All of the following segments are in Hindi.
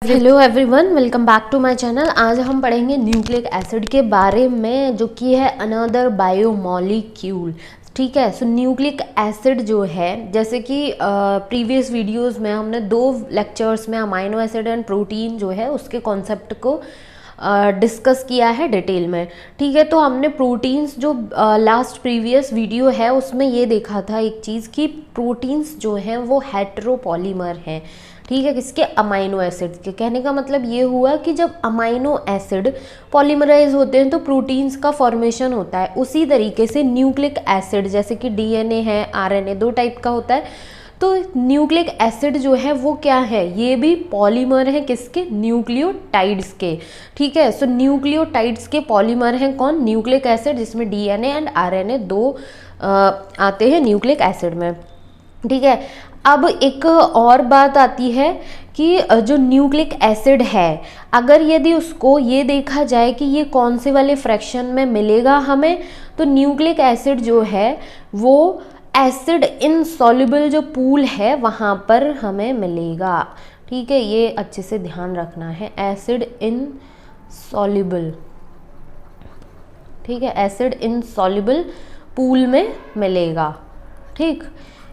Hello everyone, welcome back to my channel. आज हम पढ़ेंगे न्यूक्लिक एसिड के बारे में, जो कि है अनदर बायोमॉलिक्यूल। ठीक है। सो न्यूक्लिक एसिड जो है, जैसे कि प्रीवियस वीडियोस में हमने 2 लेक्चर्स में अमाइनो एसिड एंड प्रोटीन जो है उसके कॉन्सेप्ट को डिस्कस किया है डिटेल में। ठीक है। तो हमने प्रोटीन्स जो लास्ट प्रीवियस वीडियो है उसमें ये देखा था एक चीज़ कि प्रोटीन्स जो हैं वो हेटेरोपॉलीमर हैं। ठीक है। किसके? अमाइनो एसिड के। कहने का मतलब ये हुआ कि जब अमाइनो एसिड पॉलीमराइज होते हैं तो प्रोटीन्स का फॉर्मेशन होता है। उसी तरीके से न्यूक्लिक एसिड, जैसे कि डीएनए है, आरएनए, 2 टाइप का होता है। तो न्यूक्लिक एसिड जो है वो क्या है? ये भी पॉलीमर है। किसके? न्यूक्लियोटाइड्स के। ठीक है। सो न्यूक्लियोटाइड्स के पॉलीमर हैं कौन? न्यूक्लिक एसिड, जिसमें डीएनए एंड आरएनए 2 आते हैं न्यूक्लिक एसिड में। ठीक है। अब एक और बात आती है कि जो न्यूक्लिक एसिड है, अगर यदि उसको ये देखा जाए कि ये कौन से वाले फ्रैक्शन में मिलेगा हमें, तो न्यूक्लिक एसिड जो है वो एसिड इनसॉल्युबल जो पूल है वहाँ पर हमें मिलेगा। ठीक है। ये अच्छे से ध्यान रखना है, एसिड इनसॉल्युबल। ठीक है। एसिड इनसॉल्युबल पूल में मिलेगा। ठीक।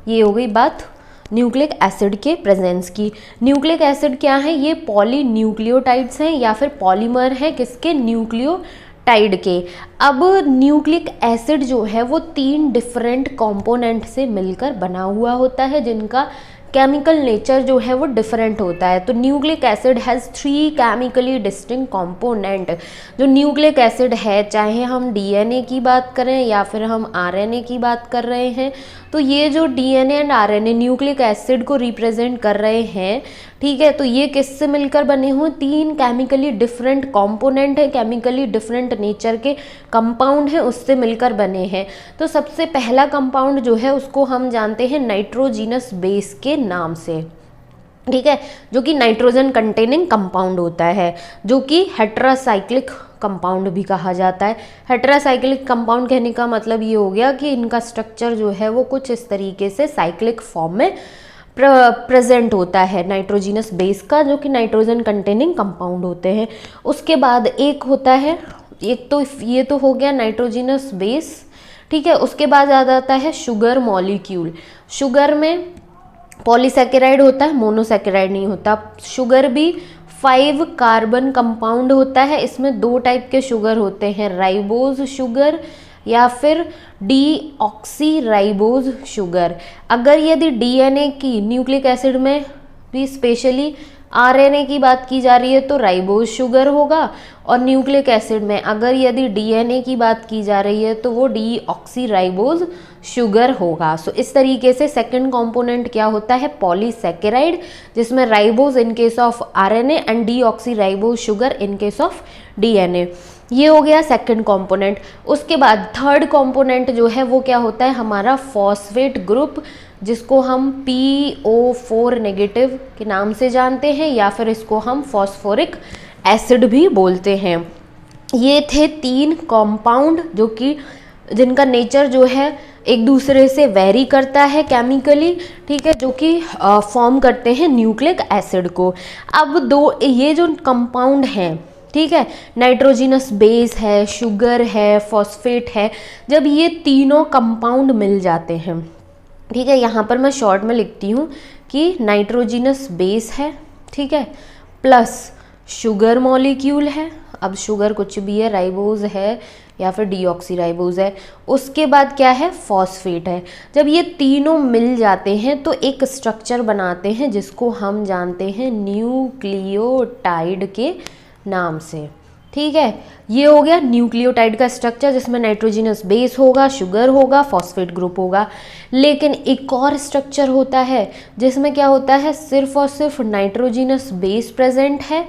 ये हो गई बात न्यूक्लिक एसिड के प्रेजेंस की। न्यूक्लिक एसिड क्या है? ये पॉली न्यूक्लियोटाइड्स हैं या फिर पॉलीमर है। किसके? न्यूक्लियोटाइड के। अब न्यूक्लिक एसिड जो है वो 3 डिफरेंट कंपोनेंट से मिलकर बना हुआ होता है, जिनका केमिकल नेचर जो है वो डिफरेंट होता है। तो nucleic acid has 3 chemically distinct component. जो न्यूक्लिक एसिड है, चाहे हम डीएनए की बात करें या फिर हम आरएनए की बात कर रहे हैं, तो ये जो DNA and RNA nucleic acid को रिप्रेजेंट कर रहे हैं, ठीक है, तो ये किससे मिलकर बने हुए? 3 केमिकली डिफरेंट कंपोनेंट है, केमिकली डिफरेंट नेचर के कंपाउंड हैं, उससे मिलकर बने हैं। तो सबसे पहला कंपाउंड जो है उसको हम जानते हैं नाइट्रोजीनस बेस के नाम से। ठीक है। जो कि नाइट्रोजन कंटेनिंग कंपाउंड होता है, जो कि हेटेरासाइक्लिक कंपाउंड भी कहा जाता है। हेटेरासाइक्लिक कंपाउंड कहने का मतलब ये हो गया कि इनका स्ट्रक्चर जो है वो कुछ इस तरीके से साइक्लिक फॉर्म में प्रेजेंट होता है नाइट्रोजीनस बेस का, जो कि नाइट्रोजन कंटेनिंग कंपाउंड होते हैं। उसके बाद एक होता है, एक तो ये तो हो गया नाइट्रोजीनस बेस। ठीक है। उसके बाद आ जाता है शुगर मॉलिक्यूल। शुगर में पॉलीसैकेराइड होता है, मोनोसैकेराइड नहीं होता। शुगर भी 5 कार्बन कंपाउंड होता है। इसमें 2 टाइप के शुगर होते हैं, राइबोज शुगर या फिर डीऑक्सी राइबोज शुगर। अगर यदि डीएनए की, न्यूक्लिक एसिड में भी स्पेशली आरएनए की बात की जा रही है तो राइबोज शुगर होगा, और न्यूक्लिक एसिड में अगर यदि डीएनए की बात की जा रही है तो वो डीऑक्सी राइबोज शुगर होगा। सो इस तरीके से सेकंड कंपोनेंट क्या होता है? पॉलीसैकेराइड, जिसमें ribose in case of RNA and deoxy ribose sugar in case of DNA. ये हो गया सेकंड कंपोनेंट। उसके बाद थर्ड कंपोनेंट जो है वो क्या होता है? हमारा फॉस्फेट ग्रुप, जिसको हम PO4 नेगेटिव के नाम से जानते हैं, या फिर इसको हम फॉस्फोरिक एसिड भी बोलते हैं। ये थे 3 कंपाउंड जो कि जिनका नेचर जो है एक दूसरे से वेरी करता है केमिकली। ठीक है। जो कि फॉर्म करते हैं न्यूक्लिक एसिड को। अब ये जो कंपाउंड हैं, ठीक है, नाइट्रोजीनस बेस है, शुगर है, फॉस्फेट है, जब ये तीनों कंपाउंड मिल जाते हैं, ठीक है, यहाँ पर मैं शॉर्ट में लिखती हूँ कि नाइट्रोजीनस बेस है, ठीक है, प्लस शुगर मॉलिक्यूल है। अब शुगर कुछ भी है, राइबोज है या फिर डीऑक्सी राइबोज है। उसके बाद क्या है? फॉस्फेट है। जब ये तीनों मिल जाते हैं तो एक स्ट्रक्चर बनाते हैं जिसको हम जानते हैं न्यूक्लियोटाइड के नाम से। ठीक है। ये हो गया न्यूक्लियोटाइड का स्ट्रक्चर, जिसमें नाइट्रोजीनस बेस होगा, शुगर होगा, फॉस्फेट ग्रुप होगा। लेकिन एक और स्ट्रक्चर होता है जिसमें क्या होता है? सिर्फ और सिर्फ नाइट्रोजीनस बेस प्रेजेंट है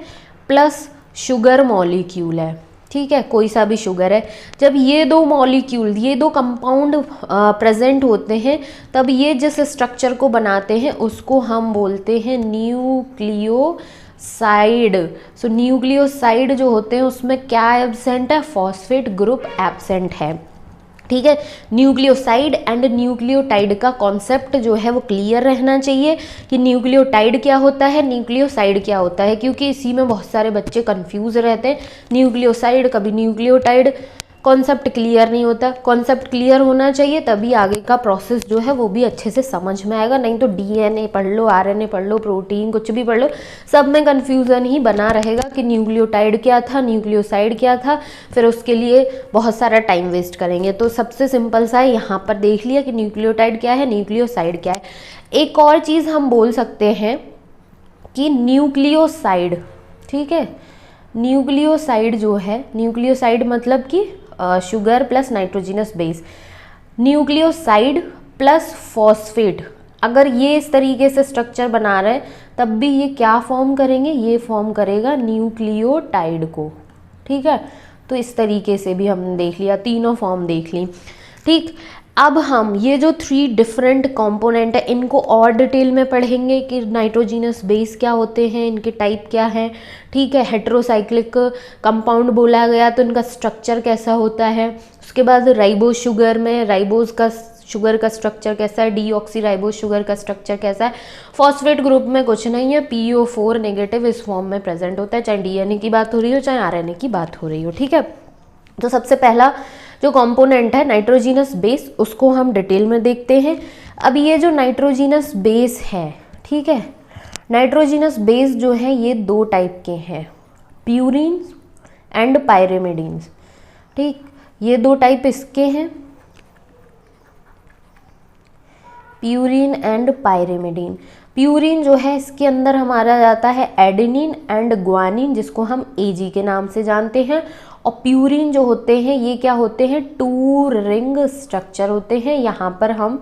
प्लस शुगर मॉलिक्यूल है। ठीक है। कोई सा भी शुगर है। जब ये 2 मॉलिक्यूल, ये 2 कंपाउंड प्रेजेंट होते हैं, तब ये जिस स्ट्रक्चर को बनाते हैं उसको हम बोलते हैं न्यूक्लियोसाइड। सो न्यूक्लियोसाइड जो होते हैं उसमें क्या एब्सेंट है? फॉस्फेट ग्रुप एब्सेंट है। ठीक है। न्यूक्लियोसाइड एंड न्यूक्लियोटाइड का कॉन्सेप्ट जो है वो क्लियर रहना चाहिए कि न्यूक्लियोटाइड क्या होता है, न्यूक्लियोसाइड क्या होता है, क्योंकि इसी में बहुत सारे बच्चे कंफ्यूज रहते हैं। न्यूक्लियोसाइड कभी न्यूक्लियोटाइड, कॉन्सेप्ट क्लियर नहीं होता। कॉन्सेप्ट क्लियर होना चाहिए, तभी आगे का प्रोसेस जो है वो भी अच्छे से समझ में आएगा। नहीं तो डीएनए पढ़ लो, आरएनए पढ़ लो, प्रोटीन कुछ भी पढ़ लो, सब में कन्फ्यूज़न ही बना रहेगा कि न्यूक्लियोटाइड क्या था, न्यूक्लियोसाइड क्या था, फिर उसके लिए बहुत सारा टाइम वेस्ट करेंगे। तो सबसे सिंपल सा है, यहाँ पर देख लिया कि न्यूक्लियोटाइड क्या है, न्यूक्लियोसाइड क्या है। एक और चीज़ हम बोल सकते हैं कि न्यूक्लियोसाइड, ठीक है, न्यूक्लियोसाइड जो है, न्यूक्लियोसाइड मतलब कि sugar plus nitrogenous base, nucleoside plus phosphate, अगर ये इस तरीके से स्ट्रक्चर बना रहे हैं तब भी ये क्या फॉर्म करेंगे, ये फॉर्म करेगा न्यूक्लियोटाइड को, ठीक है। तो इस तरीके से भी हमने देख लिया, तीनों फॉर्म देख ली, ठीक। अब हम ये जो 3 डिफरेंट कंपोनेंट है इनको और डिटेल में पढ़ेंगे कि नाइट्रोजिनस बेस क्या होते हैं, इनके टाइप क्या है, ठीक है। हेट्रोसाइक्लिक कंपाउंड बोला गया तो इनका स्ट्रक्चर कैसा होता है। उसके बाद राइबोज शुगर में राइबोज का शुगर का स्ट्रक्चर कैसा है, डीऑक्सी राइबोज शुगर का स्ट्रक्चर कैसा है। फॉस्फेट ग्रुप में कुछ नहीं है, PO4 नेगेटिव इस फॉर्म में प्रेजेंट होता है, चाहे डीएनए की बात हो रही हो चाहे आरएनए की बात हो रही हो, ठीक है। तो सबसे पहला जो कंपोनेंट है नाइट्रोजिनस बेस, उसको हम डिटेल में देखते हैं। अब ये जो नाइट्रोजिनस बेस है, ठीक है, नाइट्रोजिनस बेस जो है ये 2 टाइप के हैं, प्यूरिन्स एंड पायरिमिडीन्स, ठीक। ये 2 टाइप इसके हैं, प्यूरिन एंड पायरिमिडीन। प्यूरिन जो है इसके अंदर हमारा जाता है एडेनिन एंड ग्वानिन, जिसको हम AG के नाम से जानते हैं। और प्यूरिन जो होते हैं ये क्या होते हैं, 2 रिंग स्ट्रक्चर होते हैं। यहाँ पर हम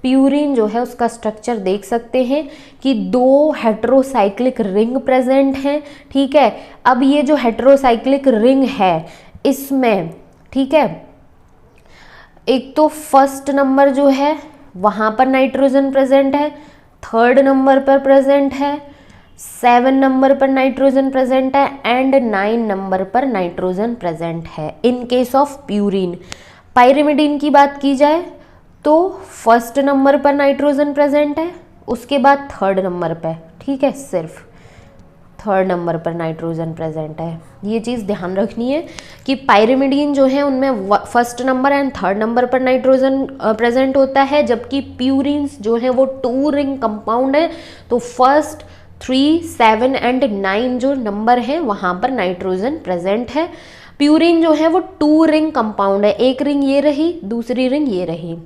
प्यूरिन जो है उसका स्ट्रक्चर देख सकते हैं कि 2 हेट्रोसाइक्लिक रिंग प्रेजेंट हैं, ठीक है। अब ये जो हेट्रोसाइक्लिक रिंग है इसमें, ठीक है, एक तो फर्स्ट नंबर जो है वहाँ पर नाइट्रोजन प्रेजेंट है, 3rd नंबर पर प्रेजेंट है, 7 नंबर पर नाइट्रोजन प्रेजेंट है एंड 9 नंबर पर नाइट्रोजन प्रेजेंट है इन केस ऑफ प्यूरिन। पायरिमिडीन की बात की जाए तो 1st नंबर पर नाइट्रोजन प्रेजेंट है, उसके बाद 3rd नंबर पर, ठीक है, सिर्फ 3rd नंबर पर नाइट्रोजन प्रेजेंट है। ये चीज़ ध्यान रखनी है कि पायरिमिडीन जो है उनमें 1st number and 3rd number पर नाइट्रोजन प्रेजेंट होता है, जबकि प्यूरिन्स जो है वो 2 रिंग कंपाउंड है, तो 1st 3, 7 एंड 9 जो नंबर है वहाँ पर नाइट्रोजन प्रेजेंट है। प्यूरिन जो है वो 2 रिंग कंपाउंड है, एक रिंग ये रही, दूसरी रिंग ये रही,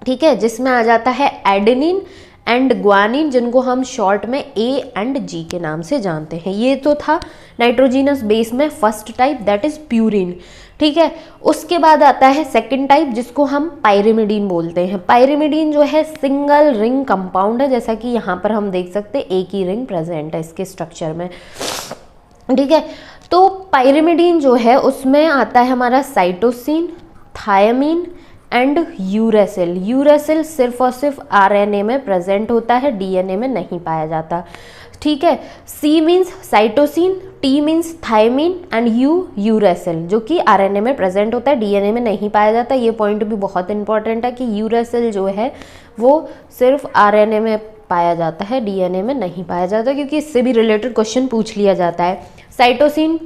ठीक है, जिसमें आ जाता है एडेनिन एंड ग्वानिन, जिनको हम शॉर्ट में A एंड G के नाम से जानते हैं। ये तो था नाइट्रोजिनस बेस में first type, that is purine, ठीक है। उसके बाद आता है सेकंड टाइप जिसको हम पायरिमिडीन बोलते हैं। पायरिमिडीन जो है सिंगल रिंग कंपाउंड है, जैसा कि यहाँ पर हम देख सकते हैं एक ही रिंग प्रेजेंट है इसके स्ट्रक्चर में, ठीक है। तो पायरिमिडीन जो है उसमें आता है हमारा cytosine, thymine and uracil. Uracil सिर्फ और सिर्फ आरएनए में प्रेजेंट होता है, डीएनए में नहीं पाया जाता, ठीक है। C means cytosine, T means thymine and uracil, जो कि आरएनए में प्रेजेंट होता है, डीएनए में नहीं पाया जाता। ये पॉइंट भी बहुत इंपॉर्टेंट है कि यूरेसिल जो है वो सिर्फ आरएनए में पाया जाता है, डीएनए में नहीं पाया जाता, क्योंकि इससे भी रिलेटेड क्वेश्चन पूछ लिया जाता है। साइटोसिन,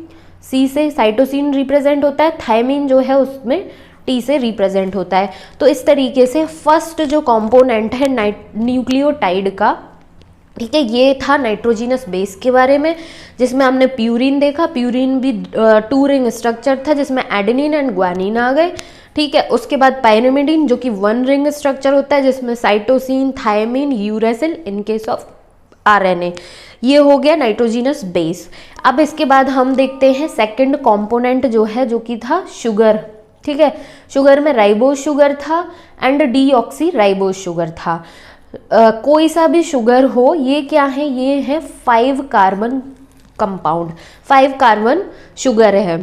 सी से साइटोसिन रिप्रेजेंट होता है, थायमीन जो है उसमें टी से रिप्रेजेंट होता है। तो इस तरीके से फर्स्ट जो कंपोनेंट है न्यूक्लियोटाइड का, ठीक है, ये था नाइट्रोजिनस बेस के बारे में, जिसमें हमने प्यूरिन देखा। प्यूरिन भी 2 रिंग स्ट्रक्चर था जिसमें एडेनिन एंड ग्वानिन आ गए, ठीक है। उसके बाद पायरिमिडीन जो कि 1 रिंग स्ट्रक्चर होता है जिसमें cytosine, thymine, uracil in case of RNA. ये हो गया नाइट्रोजिनस बेस। अब इसके बाद हम देखते हैं सेकंड कंपोनेंट जो है, जो कि था शुगर, ठीक है। शुगर में राइबोज शुगर था एंड डीऑक्सी राइबोज शुगर था। कोई सा भी शुगर हो, ये क्या है, ये है 5 कार्बन कंपाउंड, 5 कार्बन शुगर है,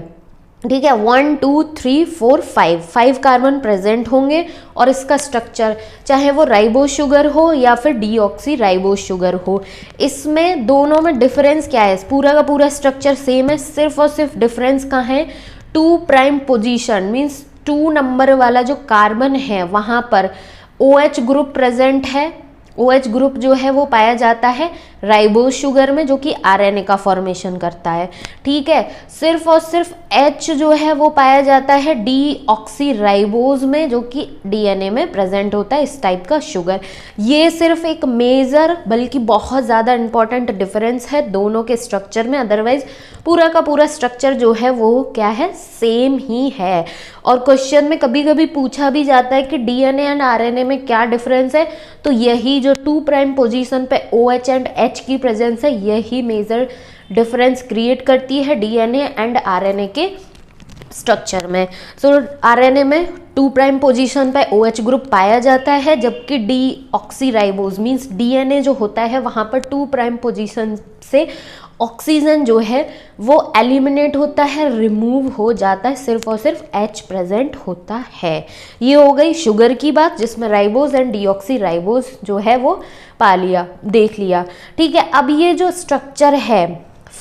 ठीक है। 1 2 3 4 5 कार्बन प्रेजेंट होंगे। और इसका स्ट्रक्चर चाहे वो राइबोज शुगर हो या फिर डीऑक्सी राइबोज शुगर हो, इसमें दोनों में डिफरेंस क्या है, पूरा का पूरा स्ट्रक्चर सेम है, सिर्फ और सिर्फ डिफरेंस कहाँ है, 2 प्राइम पोजीशन मीन्स 2 नंबर वाला जो कार्बन है वहाँ पर OH ग्रुप प्रेजेंट है। OH ग्रुप जो है वो पाया जाता है राइबोज शुगर में, जो कि RNA का फॉर्मेशन करता है। ठीक है, सिर्फ और सिर्फ H जो है वो पाया जाता है डीऑक्सी राइबोज में, जो कि DNA में प्रेजेंट होता है, इस टाइप का शुगर। ये सिर्फ एक मेजर बल्कि बहुत ज़्यादा इंपॉर्टेंट डिफरेंस है दोनों के स्ट्रक्चर में, अदरवाइज पूरा का पूरा स्ट्रक्चर जो है वो क्या है, सेम ही है। और क्वेश्चन में कभी कभी पूछा भी जाता है कि DNA एंड RNA में क्या डिफरेंस है, तो यही जो 2 प्राइम पोजीशन पे OH एंड H की प्रेजेंस है, यही मेजर डिफरेंस क्रिएट करती है DNA एंड RNA के स्ट्रक्चर में। सो RNA में 2 प्राइम पोजीशन पे OH ग्रुप पाया जाता है, जबकि डीऑक्सीराइबोज मींस DNA जो होता है वहाँ पर 2 प्राइम पोजीशन से ऑक्सीजन जो है वो एलिमिनेट होता है, रिमूव हो जाता है, सिर्फ और सिर्फ H प्रेजेंट होता है। ये हो गई शुगर की बात, जिसमें राइबोज एंड डीऑक्सीराइबोज जो है वो पा लिया, देख लिया। ठीक है, अब ये जो स्ट्रक्चर है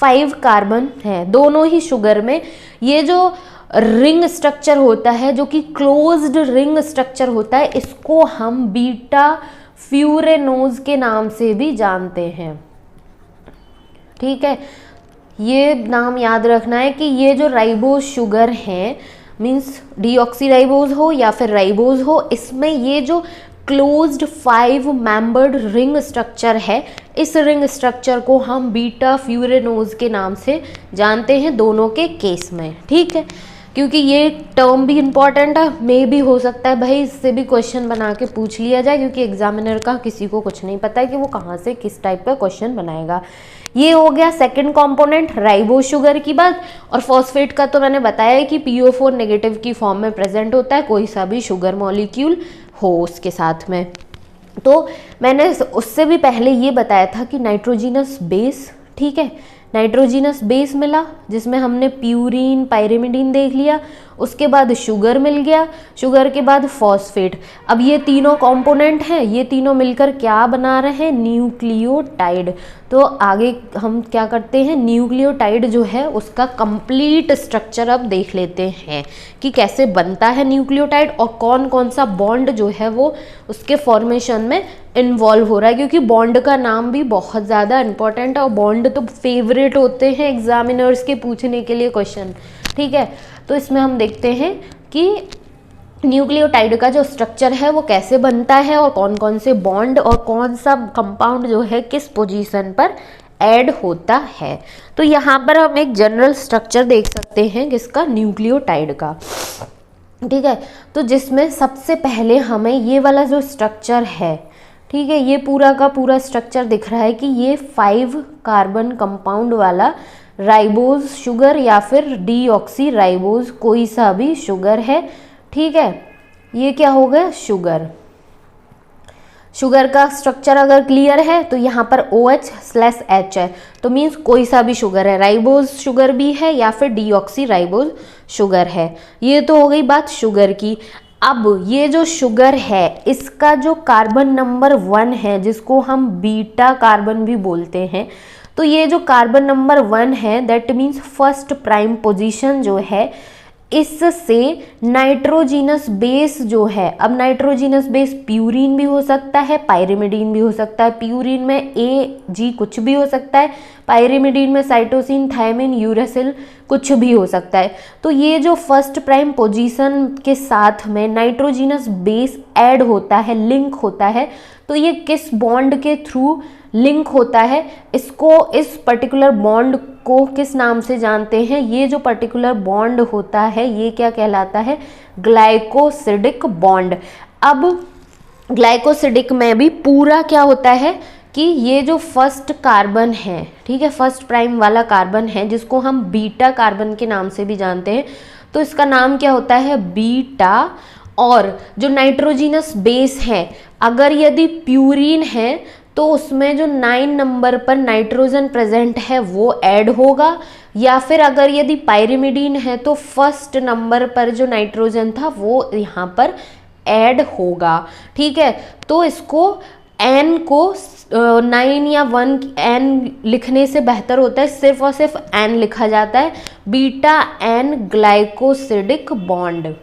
5 कार्बन है दोनों ही शुगर में, ये जो रिंग स्ट्रक्चर होता है, जो कि क्लोज्ड रिंग स्ट्रक्चर होता है, इसको हम बीटा फ्यूरेनोज के नाम से भी जानते हैं। ठीक है, ये नाम याद रखना है कि ये जो राइबोज शुगर है, मीन्स डीऑक्सीराइबोज हो या फिर राइबोज हो, इसमें ये जो क्लोज्ड 5 मेंबर्ड रिंग स्ट्रक्चर है, इस रिंग स्ट्रक्चर को हम बीटा फ्यूरेनोज के नाम से जानते हैं दोनों के केस में। ठीक है, क्योंकि ये टर्म भी इम्पॉर्टेंट है, मे भी हो सकता है भाई इससे भी क्वेश्चन बना के पूछ लिया जाए, क्योंकि एग्जामिनर का किसी को कुछ नहीं पता है कि वो कहाँ से किस टाइप का क्वेश्चन बनाएगा। ये हो गया सेकंड कंपोनेंट राइबोज शुगर की बात। और फॉस्फेट का तो मैंने बताया है कि PO4 नेगेटिव की फॉर्म में प्रेजेंट होता है, कोई सा भी शुगर मॉलिक्यूल हो उसके साथ में। तो मैंने उससे भी पहले ये बताया था कि नाइट्रोजिनस बेस, ठीक है, नाइट्रोजिनस बेस मिला जिसमें हमने प्यूरीन पायरिमिडीन देख लिया, उसके बाद शुगर मिल गया, शुगर के बाद फॉस्फेट। अब ये तीनों कंपोनेंट हैं, ये तीनों मिलकर क्या बना रहे हैं, न्यूक्लियोटाइड। तो आगे हम क्या करते हैं, न्यूक्लियोटाइड जो है उसका कंप्लीट स्ट्रक्चर अब देख लेते हैं कि कैसे बनता है न्यूक्लियोटाइड और कौन कौन सा बॉन्ड जो है वो उसके फॉर्मेशन में इन्वॉल्व हो रहा है, क्योंकि बॉन्ड का नाम भी बहुत ज़्यादा इंपॉर्टेंट है और बॉन्ड तो फेवरेट होते हैं एग्जामिनर्स के पूछने के लिए क्वेश्चन। ठीक है, तो इसमें हम देखते हैं कि न्यूक्लियोटाइड का जो स्ट्रक्चर है वो कैसे बनता है और कौन कौन से बॉन्ड और कौन सा कंपाउंड जो है किस पोजीशन पर ऐड होता है। तो यहाँ पर हम एक जनरल स्ट्रक्चर देख सकते हैं किसका, न्यूक्लियोटाइड का। ठीक है, तो जिसमें सबसे पहले हमें ये वाला जो स्ट्रक्चर है, ठीक है, ये पूरा का पूरा स्ट्रक्चर दिख रहा है कि ये 5 कार्बन कंपाउंड वाला राइबोज शुगर या फिर डीऑक्सीराइबोज कोई सा भी शुगर है। ठीक है, ये क्या हो गया, शुगर। शुगर का स्ट्रक्चर अगर क्लियर है तो यहाँ पर OH/H है, तो मीन्स कोई सा भी शुगर है, राइबोज शुगर भी है या फिर डीऑक्सीराइबोज शुगर है। ये तो हो गई बात शुगर की। अब ये जो शुगर है इसका जो कार्बन नंबर 1 है, जिसको हम बीटा कार्बन भी बोलते हैं, तो ये जो कार्बन नंबर 1 है that means first prime position जो है, इससे नाइट्रोजिनस बेस जो है, अब नाइट्रोजिनस बेस प्यूरीन भी हो सकता है, पायरिमिडीन भी हो सकता है। प्यूरीन में AG कुछ भी हो सकता है, पायरिमिडीन में साइटोसिन, थायमिन, यूरेसिल कुछ भी हो सकता है। तो ये जो फर्स्ट प्राइम पोजीशन के साथ में नाइट्रोजिनस बेस ऐड होता है, लिंक होता है, तो ये किस बॉन्ड के थ्रू लिंक होता है, इसको, इस पर्टिकुलर बॉन्ड को किस नाम से जानते हैं, ये जो पर्टिकुलर बॉन्ड होता है ये क्या कहलाता है, ग्लाइकोसिडिक बॉन्ड। अब ग्लाइकोसिडिक में भी पूरा क्या होता है कि ये जो फर्स्ट कार्बन है, ठीक है, फर्स्ट प्राइम वाला कार्बन है जिसको हम बीटा कार्बन के नाम से भी जानते हैं, तो इसका नाम क्या होता है, बीटा। और जो नाइट्रोजिनस बेस है, अगर यदि प्यूरीन है तो उसमें जो 9 नंबर पर नाइट्रोजन प्रेजेंट है वो ऐड होगा, या फिर अगर यदि पायरिमिडीन है तो फर्स्ट नंबर पर जो नाइट्रोजन था वो यहाँ पर ऐड होगा। ठीक है, तो इसको N को 9 या 1 N लिखने से बेहतर होता है, सिर्फ और सिर्फ N लिखा जाता है, beta N glycosidic bond.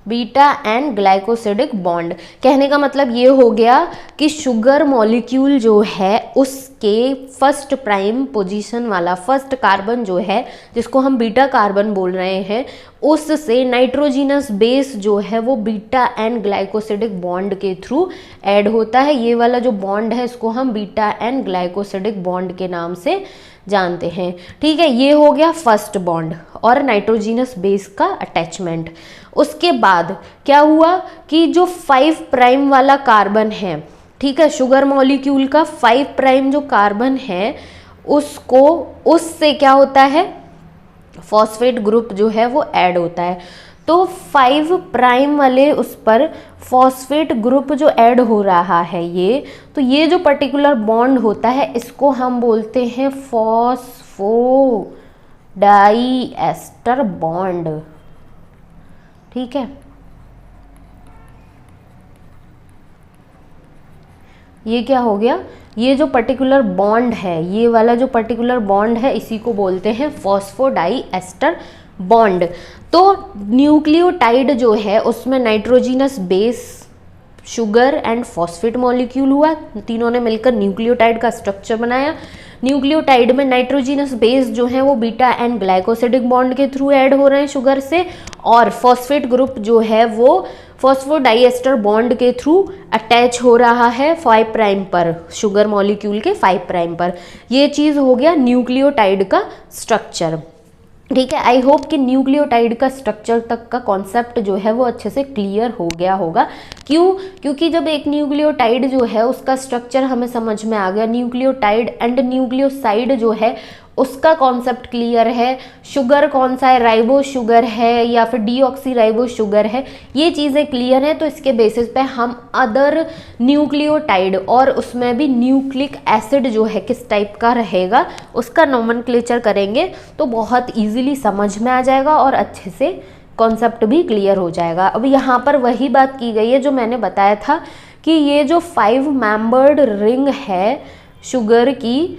Beta and glycosidic bond. कहने का मतलब ये हो गया कि शुगर मॉलिक्यूल जो है उसके फर्स्ट प्राइम पोजीशन वाला फर्स्ट कार्बन जो है, जिसको हम बीटा कार्बन बोल रहे हैं, उससे नाइट्रोजिनस बेस जो है वो बीटा एंड ग्लाइकोसिडिक बॉन्ड के थ्रू ऐड होता है। ये वाला जो बॉन्ड है इसको हम बीटा एंड ग्लाइकोसिडिक बॉन्ड के नाम से जानते हैं। ठीक है, ये हो गया फर्स्ट बॉन्ड और नाइट्रोजिनस बेस का अटैचमेंट। उसके बाद क्या हुआ कि जो 5 प्राइम वाला कार्बन है, ठीक है, शुगर मॉलिक्यूल का 5 प्राइम जो कार्बन है उसको, उससे क्या होता है, फॉस्फेट ग्रुप जो है वो ऐड होता है। तो 5 प्राइम वाले उस पर फॉस्फेट ग्रुप जो ऐड हो रहा है ये, तो ये जो पर्टिकुलर बॉन्ड होता है इसको हम बोलते हैं फॉस्फोडाइएस्टर बॉन्ड। ठीक है, ये क्या हो गया, ये जो पर्टिकुलर बॉन्ड है, ये वाला जो पर्टिकुलर बॉन्ड है इसी को बोलते हैं फॉस्फोडाइएस्टर बॉन्ड। तो न्यूक्लियोटाइड जो है उसमें nitrogenous base, sugar and phosphate molecule हुआ, तीनों ने मिलकर न्यूक्लियोटाइड का स्ट्रक्चर बनाया। न्यूक्लियोटाइड में नाइट्रोजिनस बेस जो है वो बीटा एंड ग्लाइकोसिडिक बॉन्ड के थ्रू ऐड हो रहे हैं शुगर से, और फॉस्फेट ग्रुप जो है वो फॉस्फोडाइएस्टर बॉन्ड के थ्रू अटैच हो रहा है 5 प्राइम पर, शुगर मॉलिक्यूल के 5 प्राइम पर। ये चीज़ हो गया न्यूक्लियोटाइड का स्ट्रक्चर। ठीक है, आई होप कि न्यूक्लियोटाइड का स्ट्रक्चर तक का कॉन्सेप्ट जो है वो अच्छे से क्लियर हो गया होगा। क्यों? क्योंकि जब एक न्यूक्लियोटाइड जो है उसका स्ट्रक्चर हमें समझ में आ गया, न्यूक्लियोटाइड एंड न्यूक्लियोसाइड जो है उसका कॉन्सेप्ट क्लियर है, शुगर कौन सा है, राइबो शुगर है या फिर डीऑक्सी राइबो शुगर है, ये चीज़ें क्लियर है। तो इसके बेसिस पे हम अदर न्यूक्लियोटाइड और उसमें भी न्यूक्लिक एसिड जो है किस टाइप का रहेगा उसका नोमेनक्लेचर करेंगे तो बहुत इजीली समझ में आ जाएगा और अच्छे से कॉन्सेप्ट भी क्लियर हो जाएगा। अब यहाँ पर वही बात की गई है जो मैंने बताया था कि ये जो 5 मेंबर्ड रिंग है शुगर की,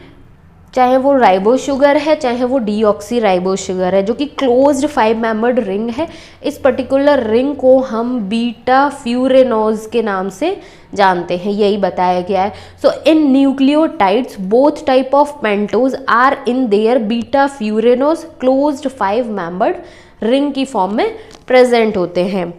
चाहे वो राइबो शुगर है चाहे वो डीऑक्सी राइबो शुगर है, जो कि क्लोज्ड 5 मेंबर्ड रिंग है, इस पर्टिकुलर रिंग को हम बीटा फ्यूरेनोज के नाम से जानते हैं, यही बताया गया है। So in nucleotides both type of pentose are in their beta furanose closed 5 membered ring की फॉर्म में प्रेजेंट होते हैं।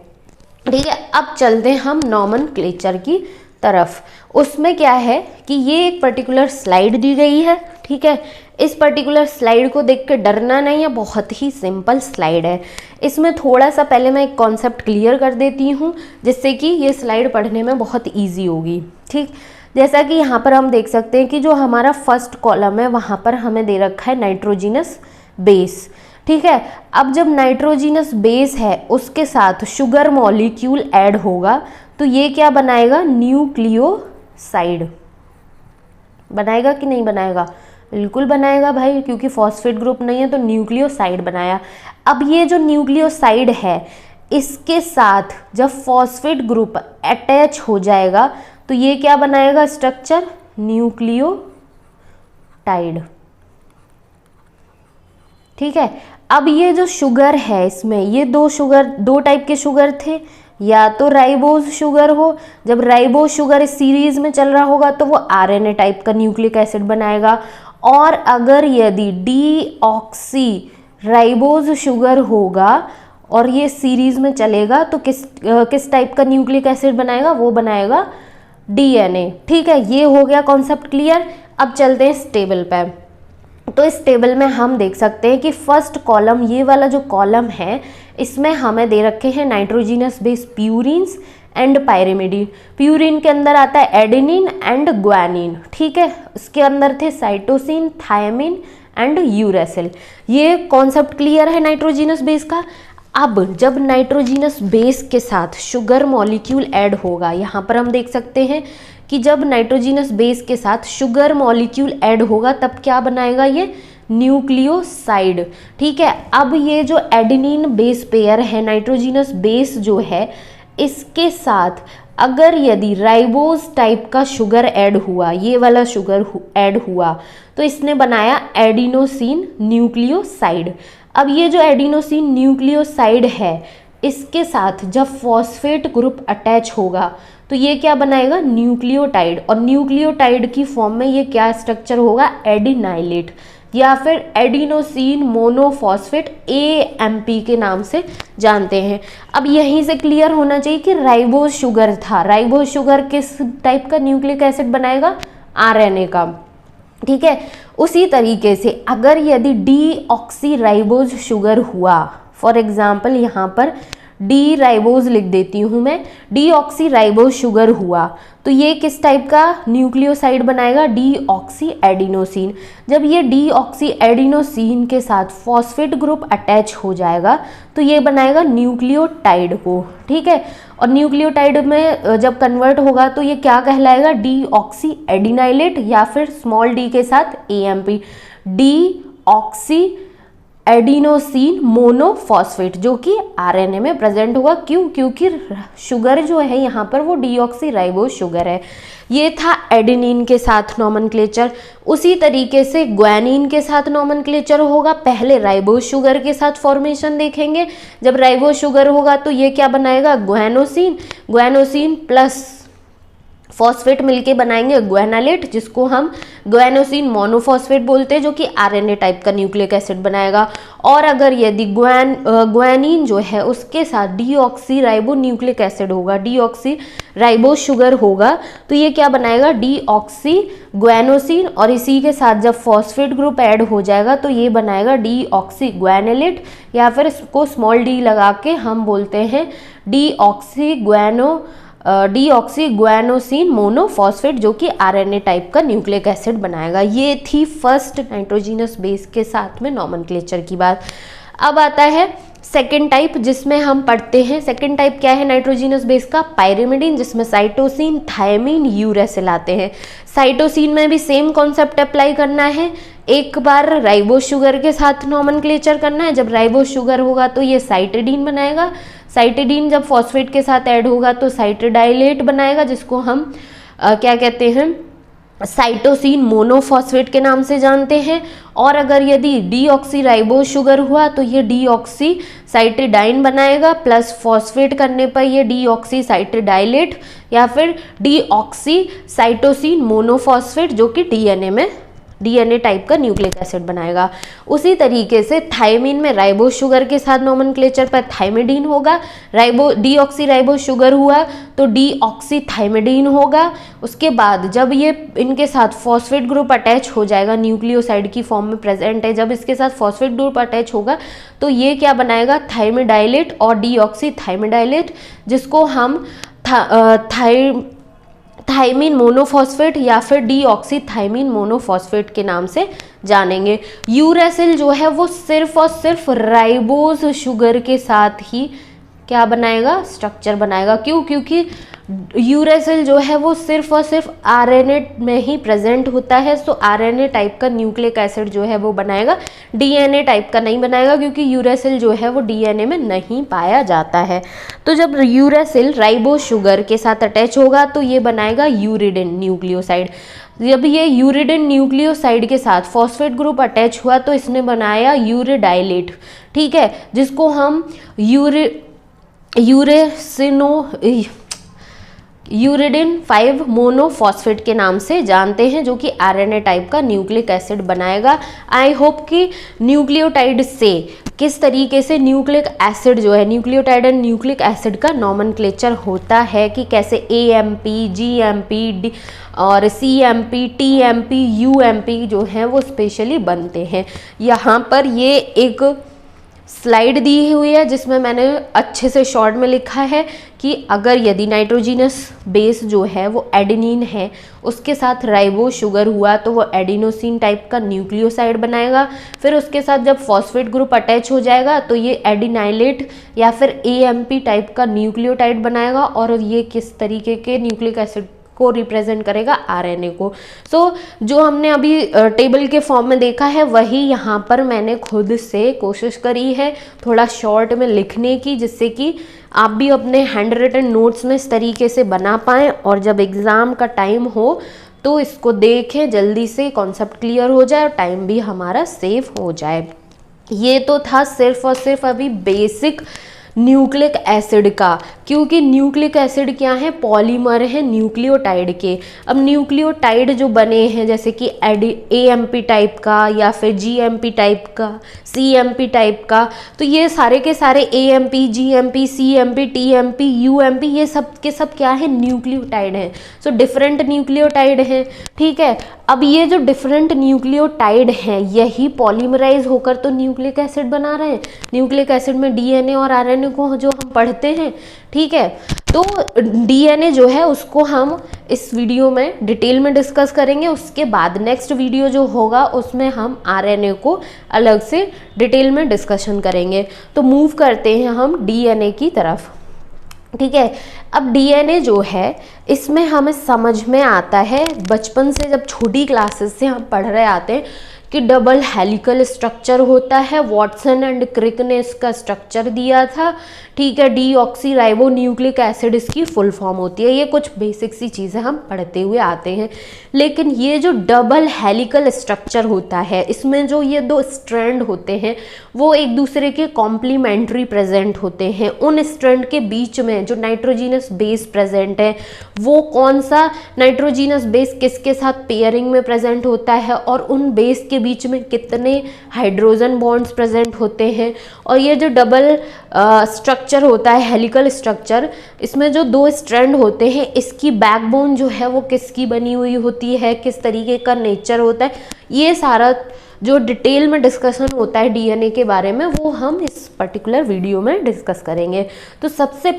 ठीक है, अब चलते हैं हम नोमेनक्लेचर की तरफ। उसमें क्या है कि ये एक पर्टिकुलर स्लाइड दी गई है। ठीक है, इस पर्टिकुलर स्लाइड को देख के डरना नहीं है, बहुत ही सिंपल स्लाइड है। इसमें थोड़ा सा पहले मैं एक कॉन्सेप्ट क्लियर कर देती हूँ जिससे कि ये स्लाइड पढ़ने में बहुत ईजी होगी। ठीक, जैसा कि यहाँ पर हम देख सकते हैं कि जो हमारा फर्स्ट कॉलम है वहाँ पर हमें दे रखा है नाइट्रोजिनस बेस। ठीक है, अब जब नाइट्रोजिनस बेस है उसके साथ शुगर मॉलिक्यूल ऐड होगा तो ये क्या बनाएगा, न्यूक्लियोसाइड बनाएगा कि नहीं बनाएगा? बिल्कुल बनाएगा भाई, क्योंकि फॉस्फेट ग्रुप नहीं है तो न्यूक्लियोसाइड बनाया। अब ये जो न्यूक्लियोसाइड है इसके साथ जब फॉस्फेट ग्रुप अटैच हो जाएगा तो ये क्या बनाएगा स्ट्रक्चर, न्यूक्लियोटाइड। ठीक है, अब ये जो शुगर है इसमें ये दो टाइप के शुगर थे, या तो राइबोज शुगर हो, जब राइबोज शुगर इस सीरीज में चल रहा होगा तो वो आरएनए टाइप का न्यूक्लिक एसिड बनाएगा, और अगर यदि डीऑक्सी राइबोज शुगर होगा और ये सीरीज में चलेगा तो किस टाइप का न्यूक्लिक एसिड बनाएगा, वो बनाएगा डीएनए। ठीक है, ये हो गया कॉन्सेप्ट क्लियर। अब चलते हैं इस टेबल पे। तो इस टेबल में हम देख सकते हैं कि फर्स्ट कॉलम, ये वाला जो कॉलम है इसमें हमें दे रखे हैं nitrogenous base purines and pyrimidine. Purine के अंदर आता है एडेनिन एंड ग्वानिन। ठीक है, इसके अंदर थे साइटोसिन, थायमिन एंड यूरेसिल। ये कॉन्सेप्ट क्लियर है नाइट्रोजिनस बेस का। अब जब नाइट्रोजिनस बेस के साथ शुगर मॉलिक्यूल ऐड होगा, यहाँ पर हम देख सकते हैं कि जब नाइट्रोजिनस बेस के साथ शुगर मॉलिक्यूल ऐड होगा तब क्या बनाएगा, ये न्यूक्लियोसाइड। ठीक है, अब ये जो एडेनिन बेस पेयर है, नाइट्रोजिनस बेस जो है इसके साथ अगर यदि राइबोज टाइप का शुगर ऐड हुआ, ये वाला शुगर ऐड हुआ, तो इसने बनाया एडिनोसिन न्यूक्लियोसाइड। अब ये जो एडिनोसिन न्यूक्लियोसाइड है इसके साथ जब फॉस्फेट ग्रुप अटैच होगा तो ये क्या बनाएगा, न्यूक्लियोटाइड, और न्यूक्लियोटाइड की फॉर्म में ये क्या स्ट्रक्चर होगा, एडिनाइलेट या फिर एडिनोसिन मोनोफॉस्फेट AMP के नाम से जानते हैं। अब यहीं से क्लियर होना चाहिए कि राइबोज शुगर था, राइबोज शुगर किस टाइप का न्यूक्लिक एसिड बनाएगा, RNA का, ठीक है। उसी तरीके से अगर यदि डीऑक्सीराइबोज शुगर हुआ, फॉर एग्जाम्पल यहाँ पर डी राइबोज लिख देती हूँ मैं, डीऑक्सीराइबोज शुगर हुआ तो ये किस टाइप का न्यूक्लियोसाइड बनाएगा, डीऑक्सी एडिनोसिन। जब ये डीऑक्सी एडिनोसिन के साथ फॉस्फेट ग्रुप अटैच हो जाएगा तो ये बनाएगा न्यूक्लियोटाइड को, ठीक है। और न्यूक्लियोटाइड में जब कन्वर्ट होगा तो ये क्या कहलाएगा, डीऑक्सी एडिनाइलेट या फिर स्मॉल डी के साथ AMP, डीऑक्सी एडिनोसिन मोनोफॉस्फेट, जो कि RNA में प्रेजेंट होगा। क्यों, क्योंकि शुगर जो है यहाँ पर वो डीऑक्सीराइबोज शुगर है। ये था एडेनिन के साथ नॉमेनक्लेचर। उसी तरीके से ग्वानिन के साथ नॉमेनक्लेचर होगा। पहले राइबोज शुगर के साथ फॉर्मेशन देखेंगे। जब राइबोज शुगर होगा तो ये क्या बनाएगा, ग्वानोसिन, ग्वानोसिन प्लस फॉस्फेट मिलके बनाएंगे ग्वानालेट, जिसको हम ग्वानोसिन मोनोफॉस्फेट बोलते हैं, जो कि RNA टाइप का न्यूक्लिक एसिड बनाएगा। और अगर यदि ग्वानिन जो है उसके साथ डीऑक्सीराइबो न्यूक्लिक एसिड होगा, डीऑक्सीराइबो शुगर होगा, तो ये क्या बनाएगा, डीऑक्सी ग्वानोसिन, और इसी के साथ जब फॉस्फेट ग्रुप ऐड हो जाएगा तो ये बनाएगा डीऑक्सी ग्वानालेट, या फिर इसको स्मॉल डी लगा के हम बोलते हैं डीऑक्सी ग्वानोसिन मोनोफॉस्फेट, जो कि RNA टाइप का न्यूक्लिक एसिड बनाएगा। ये थी फर्स्ट नाइट्रोजिनस बेस के साथ में नॉमेनक्लेचर की बात। अब आता है सेकेंड टाइप, जिसमें हम पढ़ते हैं सेकेंड टाइप क्या है नाइट्रोजिनस बेस का, पायरिमिडीन, जिसमें साइटोसिन, थायमिन, यूरेसिल आते हैं। साइटोसिन में भी सेम कॉन्सेप्ट अप्लाई करना है। एक बार राइबोज शुगर के साथ नॉमेनक्लेचर करना है। जब राइबोज शुगर होगा तो ये साइटिडीन बनाएगा। साइटिडीन जब फॉस्फेट के साथ ऐड होगा तो साइटिडाइलेट बनाएगा, जिसको हम क्या कहते हैं, साइटोसिन मोनोफॉस्फेट के नाम से जानते हैं। और अगर यदि डीऑक्सीराइबोज शुगर हुआ तो ये डीऑक्सी साइटिडाइन बनाएगा, प्लस फॉस्फेट करने पर ये डीऑक्सी साइटिडाइलेट या फिर डीऑक्सी साइटोसिन मोनोफॉस्फेट, जो कि डीएनए टाइप का न्यूक्लिक एसिड बनाएगा। उसी तरीके से थायमिन में राइबोज शुगर के साथ नॉमेनक्लेचर पर थायमिडीन होगा। डीऑक्सीराइबोज शुगर हुआ तो डीऑक्सी थायमिडीन होगा। उसके बाद जब ये इनके साथ फॉस्फेट ग्रुप अटैच हो जाएगा, न्यूक्लियोसाइड की फॉर्म में प्रेजेंट है, जब इसके साथ फॉस्फेट ग्रुप अटैच होगा तो ये क्या बनाएगा, थायमिडाइलेट और डीऑक्सी थायमिडाइलेट, जिसको हम थायमिन मोनोफॉस्फेट या फिर डीऑक्सी थायमिन मोनोफॉस्फेट के नाम से जानेंगे। यूरेसिल जो है वो सिर्फ और सिर्फ राइबोज शुगर के साथ ही क्या बनाएगा, स्ट्रक्चर बनाएगा। क्यों, क्योंकि यूरेसिल जो है वो सिर्फ और सिर्फ RNA में ही प्रेजेंट होता है। सो RNA टाइप का न्यूक्लिक एसिड जो है वो बनाएगा, DNA टाइप का नहीं बनाएगा, क्योंकि यूरेसिल जो है वो DNA में नहीं पाया जाता है। तो जब यूरेसिल राइबोज शुगर के साथ अटैच होगा तो ये बनाएगा यूरिडिन न्यूक्लियोसाइड। जब ये यूरिडिन न्यूक्लियोसाइड के साथ फॉस्फेट ग्रुप अटैच हुआ तो इसने बनाया यूरिडाइलेट, ठीक है, जिसको हम यूरिडिन 5 मोनोफॉस्फेट के नाम से जानते हैं, जो कि RNA टाइप का न्यूक्लिक एसिड बनाएगा। आई होप कि न्यूक्लियोटाइड से किस तरीके से न्यूक्लिक एसिड जो है, न्यूक्लियोटाइड एंड न्यूक्लिक एसिड का नॉमेनक्लेचर होता है, कि कैसे AMP, GMP और CMP, TMP, UMP जो हैं वो स्पेशली बनते हैं। यहाँ पर ये एक स्लाइड दी हुई है जिसमें मैंने अच्छे से शॉर्ट में लिखा है कि अगर यदि नाइट्रोजिनस बेस जो है वो एडेनिन है, उसके साथ राइबोज शुगर हुआ तो वो एडिनोसिन टाइप का न्यूक्लियोसाइड बनाएगा। फिर उसके साथ जब फॉस्फेट ग्रुप अटैच हो जाएगा तो ये एडिनाइलेट या फिर AMP टाइप का न्यूक्लियोटाइड बनाएगा, और ये किस तरीके के न्यूक्लिक एसिड को रिप्रेजेंट करेगा, RNA को। सो जो हमने अभी टेबल के फॉर्म में देखा है वही यहाँ पर मैंने खुद से कोशिश करी है थोड़ा शॉर्ट में लिखने की, जिससे कि आप भी अपने हैंड रिटन नोट्स में इस तरीके से बना पाएँ, और जब एग्ज़ाम का टाइम हो तो इसको देखें, जल्दी से कॉन्सेप्ट क्लियर हो जाए और टाइम भी हमारा सेव हो जाए। ये तो था सिर्फ और सिर्फ अभी बेसिक न्यूक्लिक एसिड का, क्योंकि न्यूक्लिक एसिड क्या है, पॉलीमर है न्यूक्लियोटाइड के। अब न्यूक्लियोटाइड जो बने हैं जैसे कि AMP टाइप का या फिर GMP टाइप का, CMP टाइप का, तो ये सारे के सारे AMP, GMP, CMP, TMP, UMP ये सब के सब क्या है, न्यूक्लियोटाइड हैं। सो डिफरेंट न्यूक्लियोटाइड हैं, ठीक है। अब ये जो डिफरेंट न्यूक्लियोटाइड हैं यही पॉलीमराइज होकर तो न्यूक्लिक एसिड बना रहे हैं। न्यूक्लिक एसिड में DNA और RNA को जो हम पढ़ते हैं, ठीक है। तो DNA जो है उसको हम इस वीडियो में डिटेल में डिस्कस करेंगे। उसके बाद नेक्स्ट वीडियो जो होगा उसमें हम RNA को अलग से डिटेल में डिस्कशन करेंगे। तो मूव करते हैं हम DNA की तरफ, ठीक है। अब DNA जो है इसमें हमें समझ में आता है, बचपन से जब छोटी क्लासेस से हम पढ़ रहे आते हैं कि डबल हेलिकल स्ट्रक्चर होता है। वॉटसन एंड क्रिक ने इसका स्ट्रक्चर दिया था, ठीक है। डीऑक्सी न्यूक्लिक एसिड इसकी फुल फॉर्म होती है। ये कुछ बेसिक सी चीज़ें हम पढ़ते हुए आते हैं। लेकिन ये जो डबल हेलिकल स्ट्रक्चर होता है इसमें जो ये दो स्ट्रैंड होते हैं वो एक दूसरे के कॉम्प्लीमेंट्री प्रेजेंट होते हैं। उन स्ट्रैंड के बीच में जो नाइट्रोजीनस बेस प्रेजेंट है वो कौन सा नाइट्रोजीनस बेस किसके साथ पेयरिंग में प्रेजेंट होता है और उन बेस के बीच में कितने हाइड्रोजन बॉन्ड्स प्रेजेंट होते हैं। और ये जो डबल स्ट्रक्चर होता है हेलिकल स्ट्रक्चर, इसमें जो दो स्ट्रैंड होते हैं इसकी बैकबोन जो है वो किसकी बनी हुई होती है, किस तरीके का नेचर होता है, ये सारा जो डिटेल में डिस्कशन होता है DNA के बारे में वो हम इस पर्टिकुलर वीडियो में डिस्कस करेंगे। तो सबसे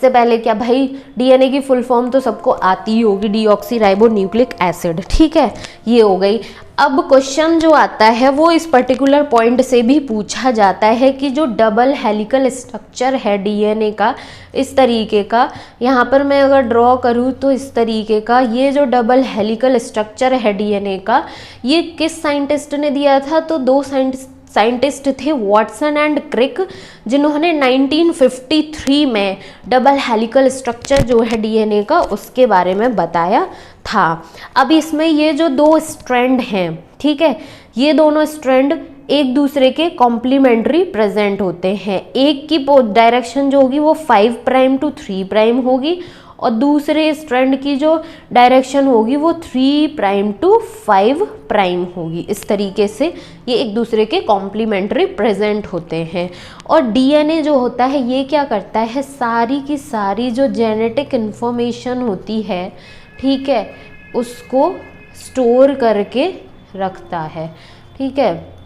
पहले क्या भाई, DNA की फुल फॉर्म तो सबको आती ही होगी, डीऑक्सीराइबोन्यूक्लिक एसिड, ठीक है, ये हो गई। अब क्वेश्चन जो आता है वो इस पर्टिकुलर पॉइंट से भी पूछा जाता है कि जो डबल हेलिकल स्ट्रक्चर है DNA का, इस तरीके का, यहाँ पर मैं अगर ड्रॉ करूँ तो इस तरीके का, ये जो डबल हेलिकल स्ट्रक्चर है DNA का, ये किस साइंटिस्ट ने दिया था, तो दो साइंटिस्ट थे, वॉटसन एंड क्रिक, जिन्होंने 1953 में डबल हेलिकल स्ट्रक्चर जो है DNA का उसके बारे में बताया था। अब इसमें ये जो दो स्ट्रैंड हैं, ठीक है, ये दोनों स्ट्रैंड एक दूसरे के कॉम्प्लीमेंट्री प्रेजेंट होते हैं। एक की डायरेक्शन जो होगी वो 5 प्राइम टू 3 प्राइम होगी और दूसरे स्ट्रैंड की जो डायरेक्शन होगी वो 3 प्राइम टू 5 प्राइम होगी। इस तरीके से ये एक दूसरे के कॉम्प्लीमेंट्री प्रेजेंट होते हैं। और DNA जो होता है ये क्या करता है, सारी की सारी जो जेनेटिक इन्फॉर्मेशन होती है, ठीक है, उसको स्टोर करके रखता है, ठीक है,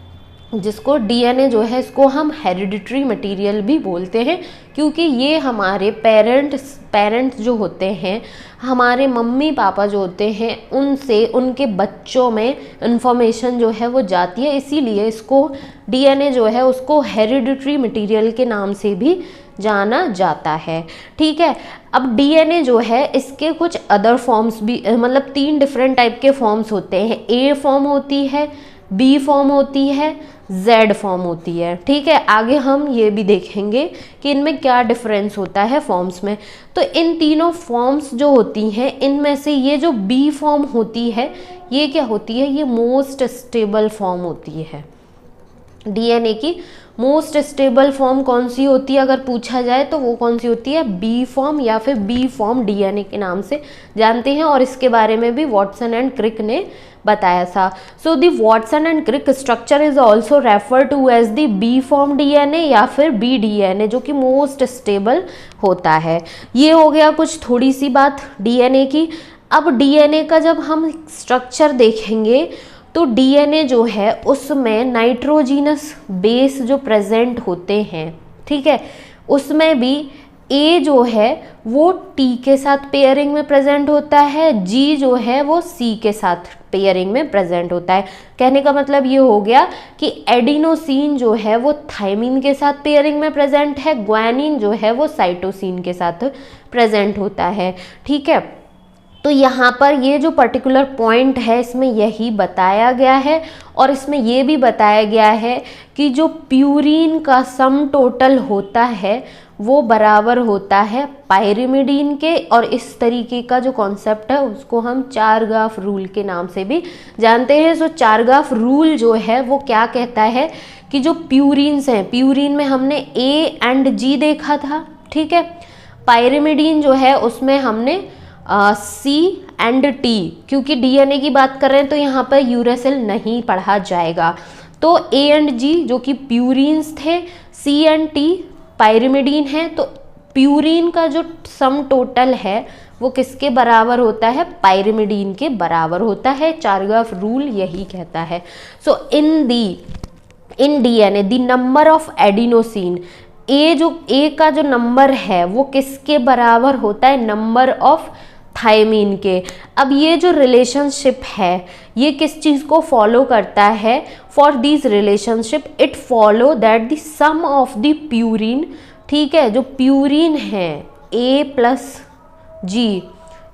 जिसको DNA जो है इसको हम हेरिडिटरी मटेरियल भी बोलते हैं, क्योंकि ये हमारे पेरेंट्स जो होते हैं, हमारे मम्मी पापा जो होते हैं, उनसे उनके बच्चों में इंफॉर्मेशन जो है वो जाती है। इसीलिए इसको DNA जो है उसको हेरिडिटरी मटेरियल के नाम से भी जाना जाता है, ठीक है। अब DNA जो है इसके कुछ अदर फॉर्म्स भी, मतलब 3 डिफरेंट टाइप के फॉर्म्स होते हैं। A फॉर्म होती है, B फॉर्म होती है, Z फॉर्म होती है, ठीक है। आगे हम ये भी देखेंगे कि इनमें क्या डिफरेंस होता है फॉर्म्स में। तो इन तीनों फॉर्म्स जो होती हैं इनमें से ये जो B फॉर्म होती है ये क्या होती है, ये मोस्ट स्टेबल फॉर्म होती है। DNA की मोस्ट स्टेबल फॉर्म कौन सी होती है अगर पूछा जाए तो वो कौन सी होती है, B फॉर्म या फिर B फॉर्म DNA के नाम से जानते हैं। और इसके बारे में भी वॉटसन एंड क्रिक ने बताया था। So the Watson and Crick structure is also refer to as the B form DNA या फिर BDNA, जो कि मोस्ट स्टेबल होता है। ये हो गया कुछ थोड़ी सी बात DNA की। अब DNA का जब हम स्ट्रक्चर देखेंगे तो DNA जो है उसमें नाइट्रोजीनस बेस जो प्रेजेंट होते हैं, ठीक है, उसमें भी A जो है वो T के साथ पेयरिंग में प्रेजेंट होता है, G जो है वो C के साथ पेयरिंग में प्रेजेंट होता है। कहने का मतलब ये हो गया कि एडिनोसिन जो है वो थायमिन के साथ पेयरिंग में प्रेजेंट है, ग्वानिन जो है वो साइटोसिन के साथ प्रेजेंट होता है, ठीक है। तो यहाँ पर ये जो पर्टिकुलर पॉइंट है इसमें यही बताया गया है। और इसमें ये भी बताया गया है कि जो प्यूरिन का सम टोटल होता है वो बराबर होता है पायरिमिडीन के, और इस तरीके का जो कॉन्सेप्ट है उसको हम चारगाफ रूल के नाम से भी जानते हैं। सो चारगाफ रूल जो है वो क्या कहता है कि जो प्यूरिन्स हैं, प्यूरिन में हमने ए एंड जी देखा था, ठीक है। पायरिमिडीन जो है उसमें हमने सी एंड टी, क्योंकि डीएनए की बात कर रहे हैं तो यहाँ पर यूरेसिल नहीं पढ़ा जाएगा। तो ए एंड जी जो कि प्यूरिन्स थे, सी एंड टी पायरिमिडीन है, तो प्यूरिन का जो सम टोटल है वो किसके बराबर होता है, पायरिमिडीन के बराबर होता है। चारगाफ रूल यही कहता है। So in DNA the number of adenosine, A का जो नंबर है वो किसके बराबर होता है, नंबर ऑफ थायमीन के। अब ये जो रिलेशनशिप है ये किस चीज़ को फॉलो करता है, for this relationship it follow that the sum of the purine, ठीक है, जो प्यूरिन है ए प्लस जी,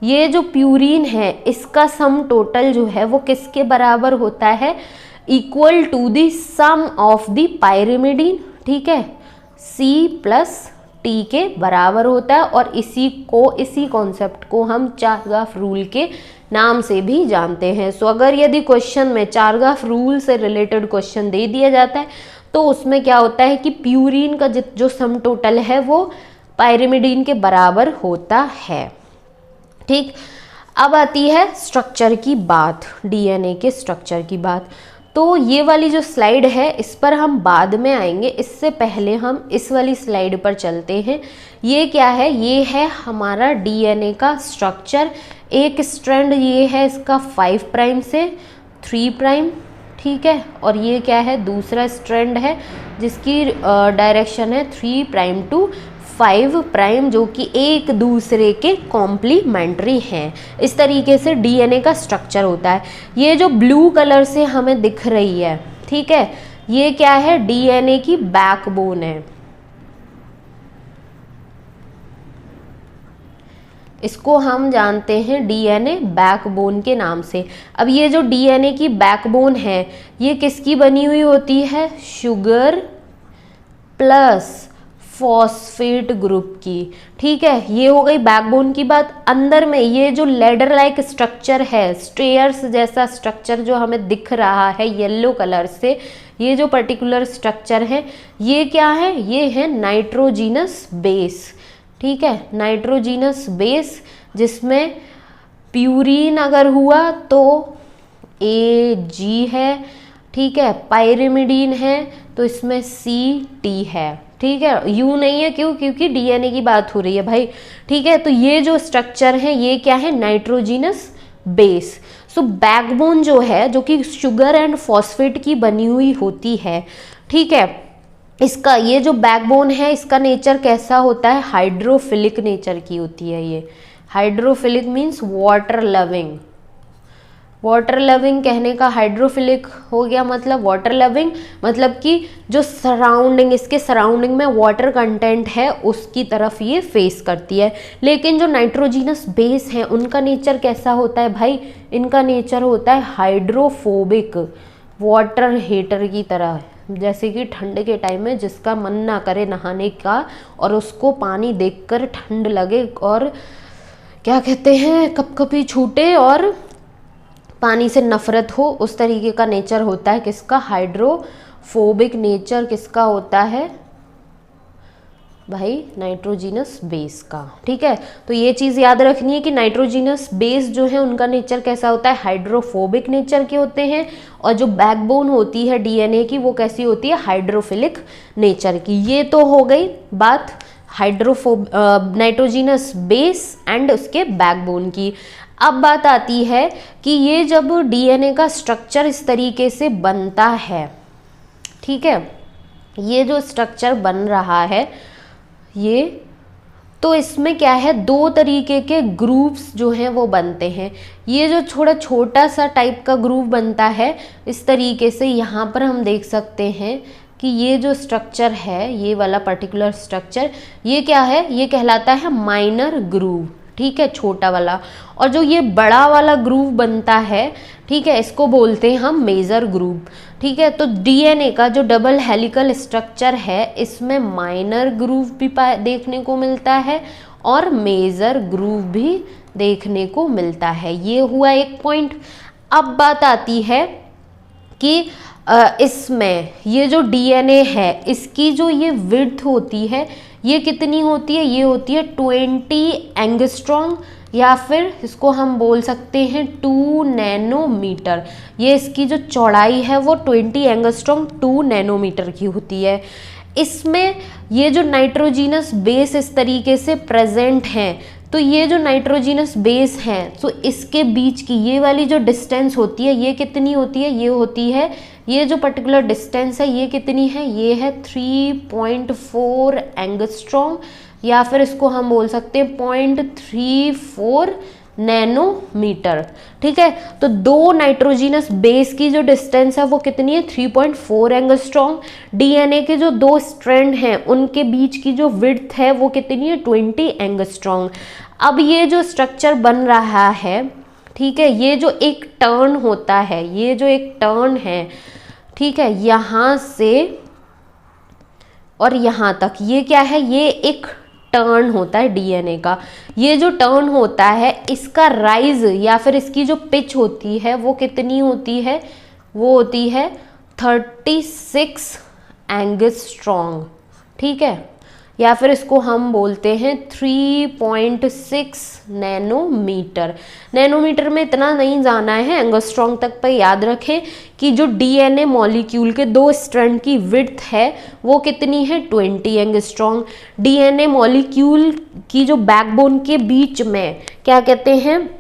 ये जो प्यूरिन है इसका सम टोटल जो है वो किसके बराबर होता है, equal to the sum of the pyrimidine, ठीक है, सी प्लस टी के बराबर होता है। और इसी कॉन्सेप्ट को हम चारगाफ रूल के नाम से भी जानते हैं। सो अगर यदि क्वेश्चन में चारगाफ रूल से रिलेटेड क्वेश्चन दे दिया जाता है तो उसमें क्या होता है कि प्यूरिन का जो सम टोटल है वो पायरिमिडीन के बराबर होता है, ठीक। अब आती है स्ट्रक्चर की बात, डीएनए के स्ट्रक्चर की बात। तो ये वाली जो स्लाइड है इस पर हम बाद में आएंगे, इससे पहले हम इस वाली स्लाइड पर चलते हैं। ये क्या है, ये है हमारा डीएनए का स्ट्रक्चर। एक स्ट्रैंड ये है इसका 5 प्राइम से 3 प्राइम, ठीक है, और ये क्या है, दूसरा स्ट्रैंड है जिसकी डायरेक्शन है 3 प्राइम टू 5 प्राइम, जो कि एक दूसरे के कॉम्प्लीमेंट्री हैं। इस तरीके से डीएनए का स्ट्रक्चर होता है। ये जो ब्लू कलर से हमें दिख रही है, ठीक है, ये क्या है, डीएनए की बैकबोन है। इसको हम जानते हैं डीएनए बैकबोन के नाम से। अब ये जो डीएनए की बैकबोन है ये किसकी बनी हुई होती है, शुगर प्लस फॉस्फेट ग्रुप की, ठीक है। ये हो गई बैकबोन की बात। अंदर में ये जो लेडर लाइक स्ट्रक्चर है, स्टेयर्स जैसा स्ट्रक्चर जो हमें दिख रहा है येलो कलर से, ये जो पर्टिकुलर स्ट्रक्चर है ये क्या है, ये है नाइट्रोजीनस बेस, ठीक है, नाइट्रोजीनस बेस, जिसमें प्यूरिन अगर हुआ तो AG है, ठीक है, पायरिमिडीन है तो इसमें CT है, ठीक है, यू नहीं है, क्यों, क्योंकि डीएनए की बात हो रही है भाई, ठीक है। तो ये जो स्ट्रक्चर है ये क्या है, नाइट्रोजीनस बेस। सो बैकबोन जो है जो कि शुगर एंड फॉस्फेट की बनी हुई होती है, ठीक है, इसका ये जो बैकबोन है इसका नेचर कैसा होता है, हाइड्रोफिलिक नेचर की होती है। ये hydrophilic means water loving, water loving कहने का हाइड्रोफिलिक हो गया, मतलब वाटर लविंग, मतलब कि जो सराउंडिंग, इसके सराउंडिंग में वाटर कंटेंट है उसकी तरफ ये फेस करती है। लेकिन जो नाइट्रोजीनस बेस हैं उनका नेचर कैसा होता है भाई, इनका नेचर होता है हाइड्रोफोबिक, वाटर हेटर की तरह, जैसे कि ठंड के टाइम में जिसका मन ना करे नहाने का और उसको पानी देखकर ठंड लगे और क्या कहते हैं कपकपी छूटे और पानी से नफरत हो, उस तरीके का नेचर होता है किसका, हाइड्रोफोबिक नेचर किसका होता है भाई, नाइट्रोजीनस बेस का, ठीक है। तो ये चीज़ याद रखनी है कि नाइट्रोजीनस बेस जो है उनका नेचर कैसा होता है, हाइड्रोफोबिक नेचर के होते हैं, और जो बैकबोन होती है डीएनए की वो कैसी होती है, हाइड्रोफिलिक नेचर की। ये तो हो गई बात नाइट्रोजीनस बेस एंड उसके बैकबोन की। अब बात आती है कि ये जब डीएनए का स्ट्रक्चर इस तरीके से बनता है, ठीक है, ये जो स्ट्रक्चर बन रहा है ये, तो इसमें क्या है, दो तरीके के ग्रुप्स जो हैं वो बनते हैं। ये जो थोड़ा छोटा सा टाइप का ग्रुप बनता है इस तरीके से, यहाँ पर हम देख सकते हैं कि ये जो स्ट्रक्चर है, ये वाला पर्टिकुलर स्ट्रक्चर, ये क्या है, ये कहलाता है माइनर ग्रूव, ठीक है, छोटा वाला। और जो ये बड़ा वाला ग्रूव बनता है, ठीक है, इसको बोलते हैं हम मेजर ग्रूव। ठीक है, तो डीएनए का जो डबल हेलिकल स्ट्रक्चर है, इसमें माइनर ग्रूव भी देखने को मिलता है और मेजर ग्रूव भी देखने को मिलता है। ये हुआ एक पॉइंट। अब बात आती है कि इसमें ये जो डीएनए है, इसकी जो ये विड्थ होती है, ये कितनी होती है? ये होती है 20 एंगस्ट्रॉम, या फिर इसको हम बोल सकते हैं 2 नैनोमीटर। ये इसकी जो चौड़ाई है वो 20 एंगस्ट्रॉम 2 नैनोमीटर की होती है। इसमें ये जो नाइट्रोजीनस बेस इस तरीके से प्रेजेंट हैं, तो ये जो नाइट्रोजीनस बेस हैं, तो इसके बीच की ये वाली जो डिस्टेंस होती है, ये कितनी होती है? ये होती है, ये जो पर्टिकुलर डिस्टेंस है, ये कितनी है? ये है 3.4 एंगस्ट्रॉम, या फिर इसको हम बोल सकते हैं 0.34 नैनोमीटर। ठीक है, तो दो नाइट्रोजीनस बेस की जो डिस्टेंस है वो कितनी है? 3.4 एंगस्ट्रॉम। डीएनए के जो दो स्ट्रैंड हैं उनके बीच की जो विड्थ है वो कितनी है? 20 एंगस्ट्रॉम। अब ये जो स्ट्रक्चर बन रहा है, ठीक है, ये जो एक टर्न होता है, ये जो एक टर्न है, ठीक है, यहाँ से और यहाँ तक, ये क्या है? ये एक टर्न होता है डीएनए का। ये जो टर्न होता है, इसका राइज या फिर इसकी जो पिच होती है वो कितनी होती है? वो होती है 36 एंगस्ट्रॉम। ठीक है, या फिर इसको हम बोलते हैं 3.6 नैनोमीटर। नैनोमीटर में इतना नहीं जाना है, एंगस्ट्रॉम तक पर याद रखें कि जो डीएनए मॉलिक्यूल के दो स्ट्रैंड की विड्थ है वो कितनी है? 20 एंगस्ट्रॉम। डीएनए मॉलिक्यूल की जो बैकबोन के बीच में क्या कहते हैं?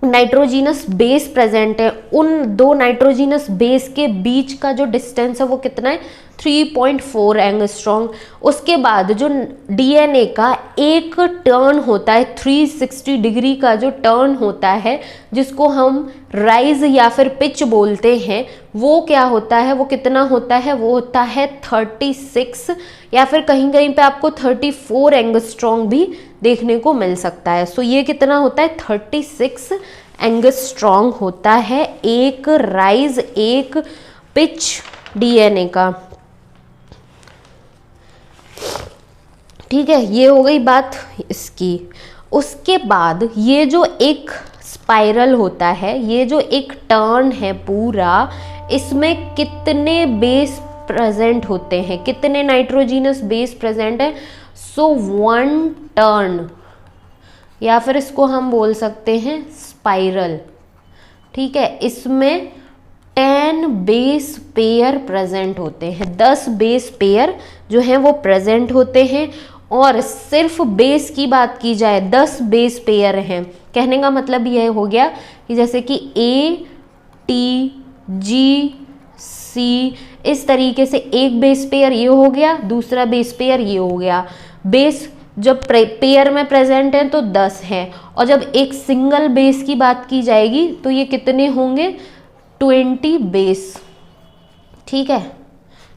नाइट्रोजीनस बेस प्रेजेंट है। उन दो नाइट्रोजीनस बेस के बीच का जो डिस्टेंस है वो कितना है? 3.4 एंगस्ट्रॉम। उसके बाद जो डीएनए का एक टर्न होता है, 360 डिग्री का जो टर्न होता है, जिसको हम राइज या फिर पिच बोलते हैं, वो क्या होता है? वो कितना होता है? वो होता है 36, या फिर कहीं कहीं पे आपको 34 एंगस्ट्रॉम भी देखने को मिल सकता है। सो ये कितना होता है? 36 एंगस्ट्रॉम होता है एक राइज, एक पिच डीएनए का। ठीक है, ये हो गई बात इसकी। उसके बाद ये जो एक स्पाइरल होता है, ये जो एक टर्न है पूरा, इसमें कितने बेस प्रेजेंट होते हैं? कितने नाइट्रोजीनस बेस प्रेजेंट है? सो 1 टर्न, या फिर इसको हम बोल सकते हैं स्पाइरल। ठीक है, इसमें 10 बेस पेयर प्रेजेंट होते हैं। 10 बेस पेयर जो हैं वो प्रेजेंट होते हैं। और सिर्फ बेस की बात की जाए, 10 बेस पेयर हैं। कहने का मतलब यह हो गया कि जैसे कि ए, टी, जी, सी, इस तरीके से एक बेस पेयर ये हो गया, दूसरा बेस पेयर ये हो गया। बेस जब पेयर में प्रेजेंट है तो 10 हैं, और जब एक सिंगल बेस की बात की जाएगी तो ये कितने होंगे? 20 बेस। ठीक है,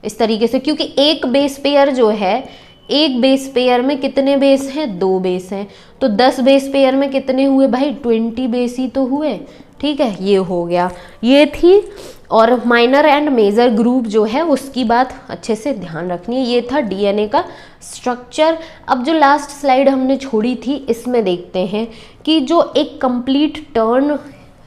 इस तरीके से, क्योंकि एक बेस पेयर जो है, एक बेस पेयर में कितने बेस हैं? 2 बेस हैं। तो 10 बेस पेयर में कितने हुए भाई? 20 बेस ही तो हुए। ठीक है, ये हो गया, ये थी। और माइनर एंड मेजर ग्रुप जो है उसकी बात अच्छे से ध्यान रखनी है। ये था डीएनए का स्ट्रक्चर। अब जो लास्ट स्लाइड हमने छोड़ी थी, इसमें देखते हैं कि जो एक कंप्लीट टर्न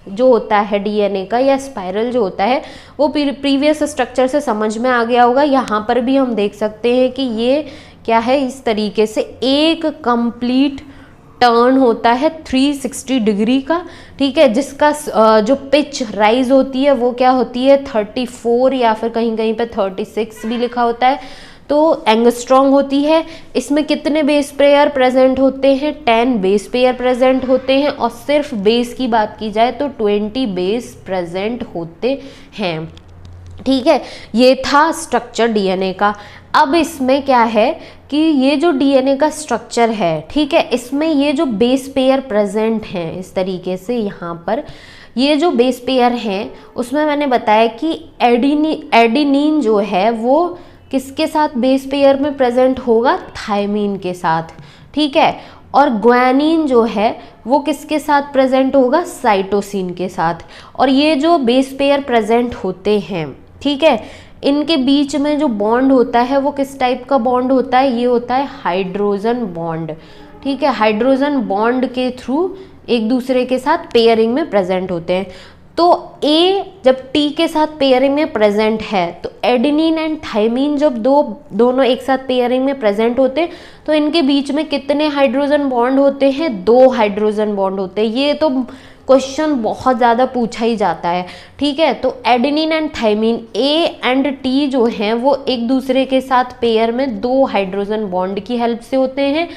जो होता है डीएनए का, या स्पाइरल जो होता है, वो प्रीवियस स्ट्रक्चर से समझ में आ गया होगा। यहाँ पर भी हम देख सकते हैं कि ये क्या है, इस तरीके से एक कंप्लीट टर्न होता है 360 डिग्री का। ठीक है, जिसका जो पिच राइज होती है वो क्या होती है? 34, या फिर कहीं कहीं पे 36 भी लिखा होता है, तो एंगस्ट्रॉम होती है। इसमें कितने बेस पेयर प्रेजेंट होते हैं? 10 बेस पेयर प्रेजेंट होते हैं। और सिर्फ बेस की बात की जाए तो 20 बेस प्रेजेंट होते हैं। ठीक है, ये था स्ट्रक्चर डीएनए का। अब इसमें क्या है कि ये जो डीएनए का स्ट्रक्चर है, ठीक है, इसमें ये जो बेस पेयर प्रेजेंट हैं, इस तरीके से यहाँ पर ये जो बेस पेयर हैं, उसमें मैंने बताया कि एडेनिन जो है वो किसके साथ बेस पेयर में प्रेजेंट होगा? थायमीन के साथ। ठीक है, और ग्वानिन जो है वो किसके साथ प्रेजेंट होगा, साइटोसिन के साथ। और ये जो बेस पेयर प्रेजेंट होते हैं, ठीक है, इनके बीच में जो बॉन्ड होता है वो किस टाइप का बॉन्ड होता है, ये होता है हाइड्रोजन बॉन्ड, ठीक है। हाइड्रोजन बॉन्ड के थ्रू एक दूसरे के साथ पेयरिंग में प्रेजेंट होते हैं। तो ए जब टी के साथ पेयरिंग में प्रेजेंट है, तो एडेनिन एंड थाइमीन जब दोनों एक साथ पेयरिंग में प्रेजेंट होते हैं, तो इनके बीच में कितने हाइड्रोजन बॉन्ड होते हैं, 2 हाइड्रोजन बॉन्ड होते हैं। ये तो क्वेश्चन बहुत ज़्यादा पूछा ही जाता है, ठीक है। तो adenine and thymine, A and T जो हैं वो एक दूसरे के साथ पेयर में 2 हाइड्रोजन बॉन्ड की हेल्प से होते हैं।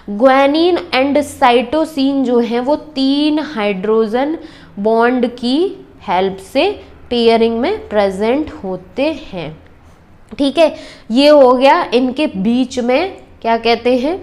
ग्वानिन एंड साइटोसिन जो हैं वो 3 हाइड्रोजन बॉन्ड की हेल्प से पेयरिंग में प्रेजेंट होते हैं, ठीक है। ये हो गया इनके बीच में क्या कहते हैं,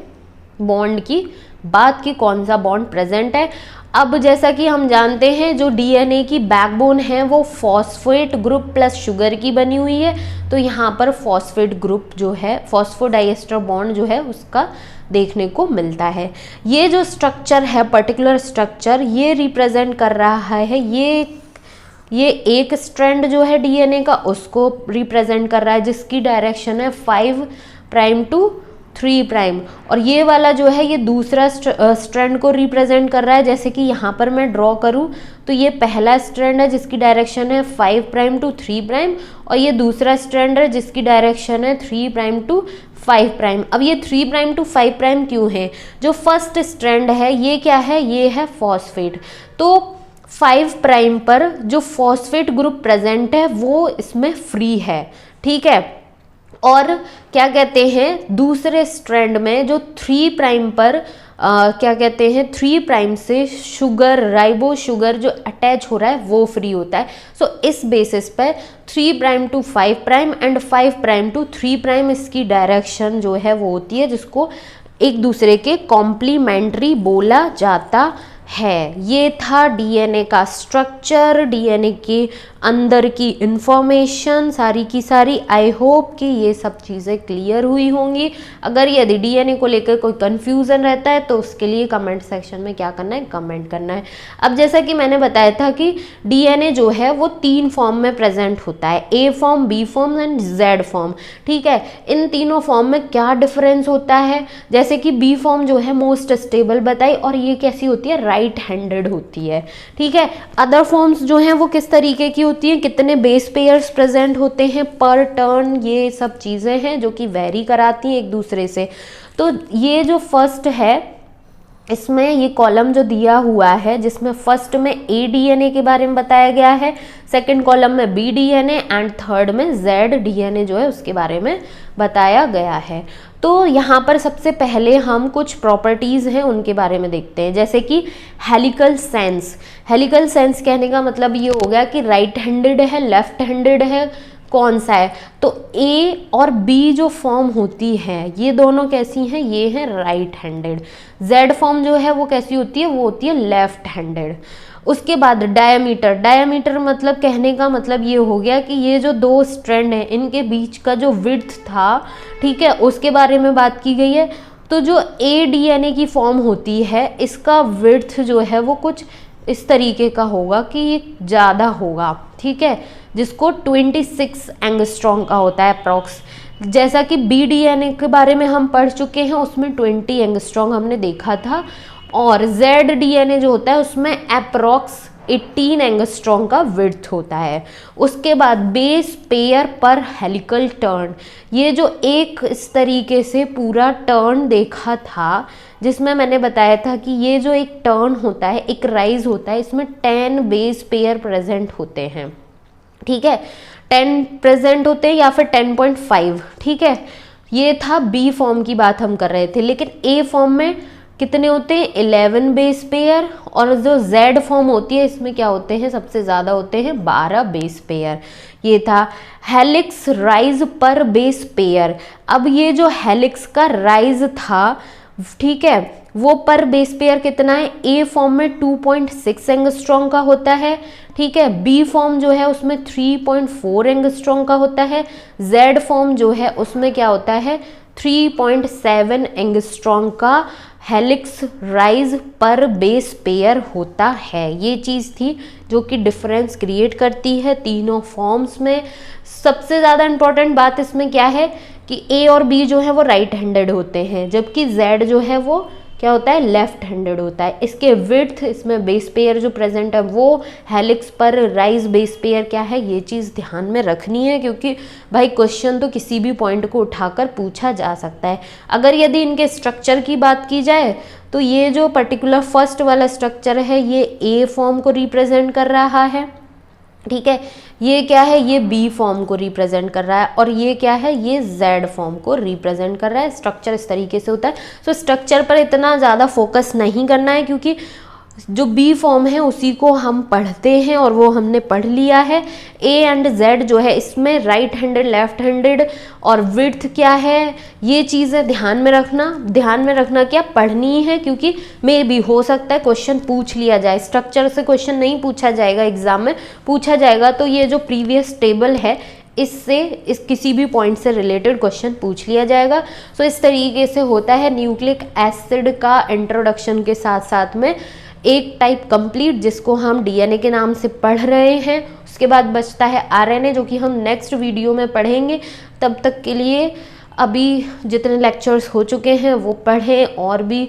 बॉन्ड की बात की कौन सा बॉन्ड प्रेजेंट है। अब जैसा कि हम जानते हैं जो डीएनए की बैकबोन है वो फॉस्फेट ग्रुप प्लस शुगर की बनी हुई है, तो यहाँ पर फॉस्फेट ग्रुप जो है, फॉस्फोडाइएस्टर बॉन्ड जो है उसका देखने को मिलता है। ये जो स्ट्रक्चर है, पर्टिकुलर स्ट्रक्चर, ये रिप्रेजेंट कर रहा है, ये एक स्ट्रैंड जो है डीएनए का उसको रिप्रेजेंट कर रहा है, जिसकी डायरेक्शन है 5 प्राइम टू 3 प्राइम। और ये वाला जो है ये दूसरा स्ट्रैंड को रिप्रेजेंट कर रहा है। जैसे कि यहाँ पर मैं ड्रॉ करूँ तो ये पहला स्ट्रैंड है जिसकी डायरेक्शन है 5 प्राइम टू 3 प्राइम, और ये दूसरा स्ट्रैंड है जिसकी डायरेक्शन है 3 प्राइम टू 5 प्राइम। अब ये 3 प्राइम टू 5 प्राइम क्यों है, जो फर्स्ट स्ट्रैंड है ये क्या है, ये है फॉस्फेट। तो 5 प्राइम पर जो फॉस्फेट ग्रुप प्रेजेंट है वो इसमें फ्री है, ठीक है। और क्या कहते हैं, दूसरे स्ट्रैंड में जो 3 प्राइम पर क्या कहते हैं, 3 प्राइम से शुगर, राइबो शुगर जो अटैच हो रहा है वो फ्री होता है। सो इस बेसिस पर 3 prime to 5 prime and 5 prime to 3 prime इसकी डायरेक्शन जो है वो होती है, जिसको एक दूसरे के कॉम्प्लीमेंट्री बोला जाता है। ये था डीएनए का स्ट्रक्चर, डीएनए के अंदर की इंफॉर्मेशन सारी की सारी। आई होप कि ये सब चीज़ें क्लियर हुई होंगी। अगर यदि डीएनए को लेकर कोई कंफ्यूजन रहता है तो उसके लिए कमेंट सेक्शन में क्या करना है, कमेंट करना है। अब जैसा कि मैंने बताया था कि डीएनए जो है वो 3 फॉर्म में प्रेजेंट होता है, A form, B form and Z form, ठीक है। इन तीनों फॉर्म में क्या डिफरेंस होता है, जैसे कि बी फॉर्म जो है मोस्ट स्टेबल बताई, और ये कैसी होती है, राइट हैंडेड होती है, ठीक है। अदर फॉर्म्स जो हैं वो किस तरीके की होती हैं, कितने बेस पेयर्स प्रेजेंट होते हैं पर टर्न, ये सब चीज़ें हैं जो कि वेरी कराती हैं एक दूसरे से। तो ये जो फर्स्ट है, इसमें ये कॉलम जो दिया हुआ है जिसमें फर्स्ट में ए डीएनए के बारे में बताया गया है, सेकंड कॉलम में बी डीएनए एंड थर्ड में जेड डीएनए जो है उसके बारे में बताया गया है। तो यहाँ पर सबसे पहले हम कुछ प्रॉपर्टीज़ हैं उनके बारे में देखते हैं, जैसे कि हेलिकल सेंस। हेलिकल सेंस कहने का मतलब ये हो गया कि राइट हैंडेड है, लेफ्ट हैंडेड है, कौन सा है। तो ए और बी जो फॉर्म होती है ये दोनों कैसी हैं, ये हैं राइट हैंडेड। जेड फॉर्म जो है वो कैसी होती है, वो होती है लेफ्ट हैंडेड। उसके बाद डायमीटर, डायमीटर मतलब कहने का मतलब ये हो गया कि ये जो 2 स्ट्रैंड हैं इनके बीच का जो विड्थ था, ठीक है, उसके बारे में बात की गई है। तो जो ए डीएनए की फॉर्म होती है इसका विड्थ जो है वो कुछ इस तरीके का होगा कि ये ज़्यादा होगा, ठीक है, जिसको 26 एंगस्ट्रॉम का होता है अप्रॉक्स। जैसा कि बी डीएनए के बारे में हम पढ़ चुके हैं, उसमें 20 एंगस्ट्रॉम हमने देखा था, और जेड डीएनए जो होता है उसमें अप्रॉक्स 18 एंगस्ट्रॉम का विड्थ होता है। उसके बाद बेस पेयर पर हेलिकल टर्न, ये जो एक इस तरीके से पूरा टर्न देखा था जिसमें मैंने बताया था कि ये जो एक टर्न होता है, एक राइज होता है, इसमें 10 बेस पेयर प्रेजेंट होते हैं, ठीक है, 10 प्रेजेंट होते हैं या फिर 10.5, ठीक है। ये था बी फॉर्म की बात हम कर रहे थे, लेकिन ए फॉर्म में कितने होते हैं, 11 बेस पेयर, और जो जेड फॉर्म होती है इसमें क्या होते हैं, सबसे ज़्यादा होते हैं 12 बेस पेयर। ये था हेलिक्स राइज पर बेस पेयर। अब ये जो हेलिक्स का राइज था, ठीक है, वो पर बेस पेयर कितना है, ए फॉर्म में 2.6 एंगस्ट्रॉम का होता है, ठीक है, बी फॉर्म जो है उसमें 3.4 एंगस्ट्रॉम का होता है, जेड फॉर्म जो है उसमें क्या होता है 3.7 एंगस्ट्रॉम का हेलिक्स राइज पर बेस पेयर होता है। ये चीज़ थी जो कि डिफरेंस क्रिएट करती है तीनों फॉर्म्स में। सबसे ज़्यादा इंपॉर्टेंट बात इसमें क्या है कि ए और बी जो है वो राइट हैंडेड होते हैं, जबकि जेड जो है वो क्या होता है, लेफ्ट हैंडेड होता है। इसके विड्थ, इसमें बेस पेयर जो प्रेजेंट है वो हेलिक्स पर राइज बेस पेयर क्या है, ये चीज़ ध्यान में रखनी है, क्योंकि भाई क्वेश्चन तो किसी भी पॉइंट को उठाकर पूछा जा सकता है। अगर यदि इनके स्ट्रक्चर की बात की जाए तो ये जो पर्टिकुलर फर्स्ट वाला स्ट्रक्चर है ये ए फॉर्म को रिप्रेजेंट कर रहा है, ठीक है। ये क्या है, ये बी फॉर्म को रिप्रेजेंट कर रहा है, और ये क्या है, ये जेड फॉर्म को रिप्रेजेंट कर रहा है। स्ट्रक्चर इस तरीके से होता है। तो स्ट्रक्चर पर इतना ज़्यादा फोकस नहीं करना है, क्योंकि जो बी फॉर्म है उसी को हम पढ़ते हैं और वो हमने पढ़ लिया है। ए एंड जेड जो है इसमें राइट हैंडेड, लेफ्ट हैंडेड और विड्थ क्या है, ये चीज़ें ध्यान में रखना क्या, पढ़नी है, क्योंकि मे भी हो सकता है क्वेश्चन पूछ लिया जाए। स्ट्रक्चर से क्वेश्चन नहीं पूछा जाएगा, एग्जाम में पूछा जाएगा तो ये जो प्रीवियस टेबल है इससे किसी भी पॉइंट से रिलेटेड क्वेश्चन पूछ लिया जाएगा। सो इस तरीके से होता है न्यूक्लिक एसिड का इंट्रोडक्शन के साथ साथ में एक टाइप कंप्लीट, जिसको हम डीएनए के नाम से पढ़ रहे हैं। उसके बाद बचता है आरएनए, जो कि हम नेक्स्ट वीडियो में पढ़ेंगे। तब तक के लिए अभी जितने लेक्चर्स हो चुके हैं वो पढ़ें, और भी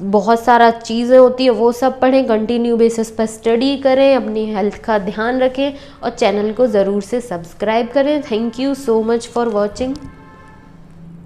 बहुत सारा चीज़ें होती है वो सब पढ़ें, कंटिन्यू बेसिस पर स्टडी करें, अपनी हेल्थ का ध्यान रखें और चैनल को ज़रूर से सब्सक्राइब करें। Thank you so much for watching.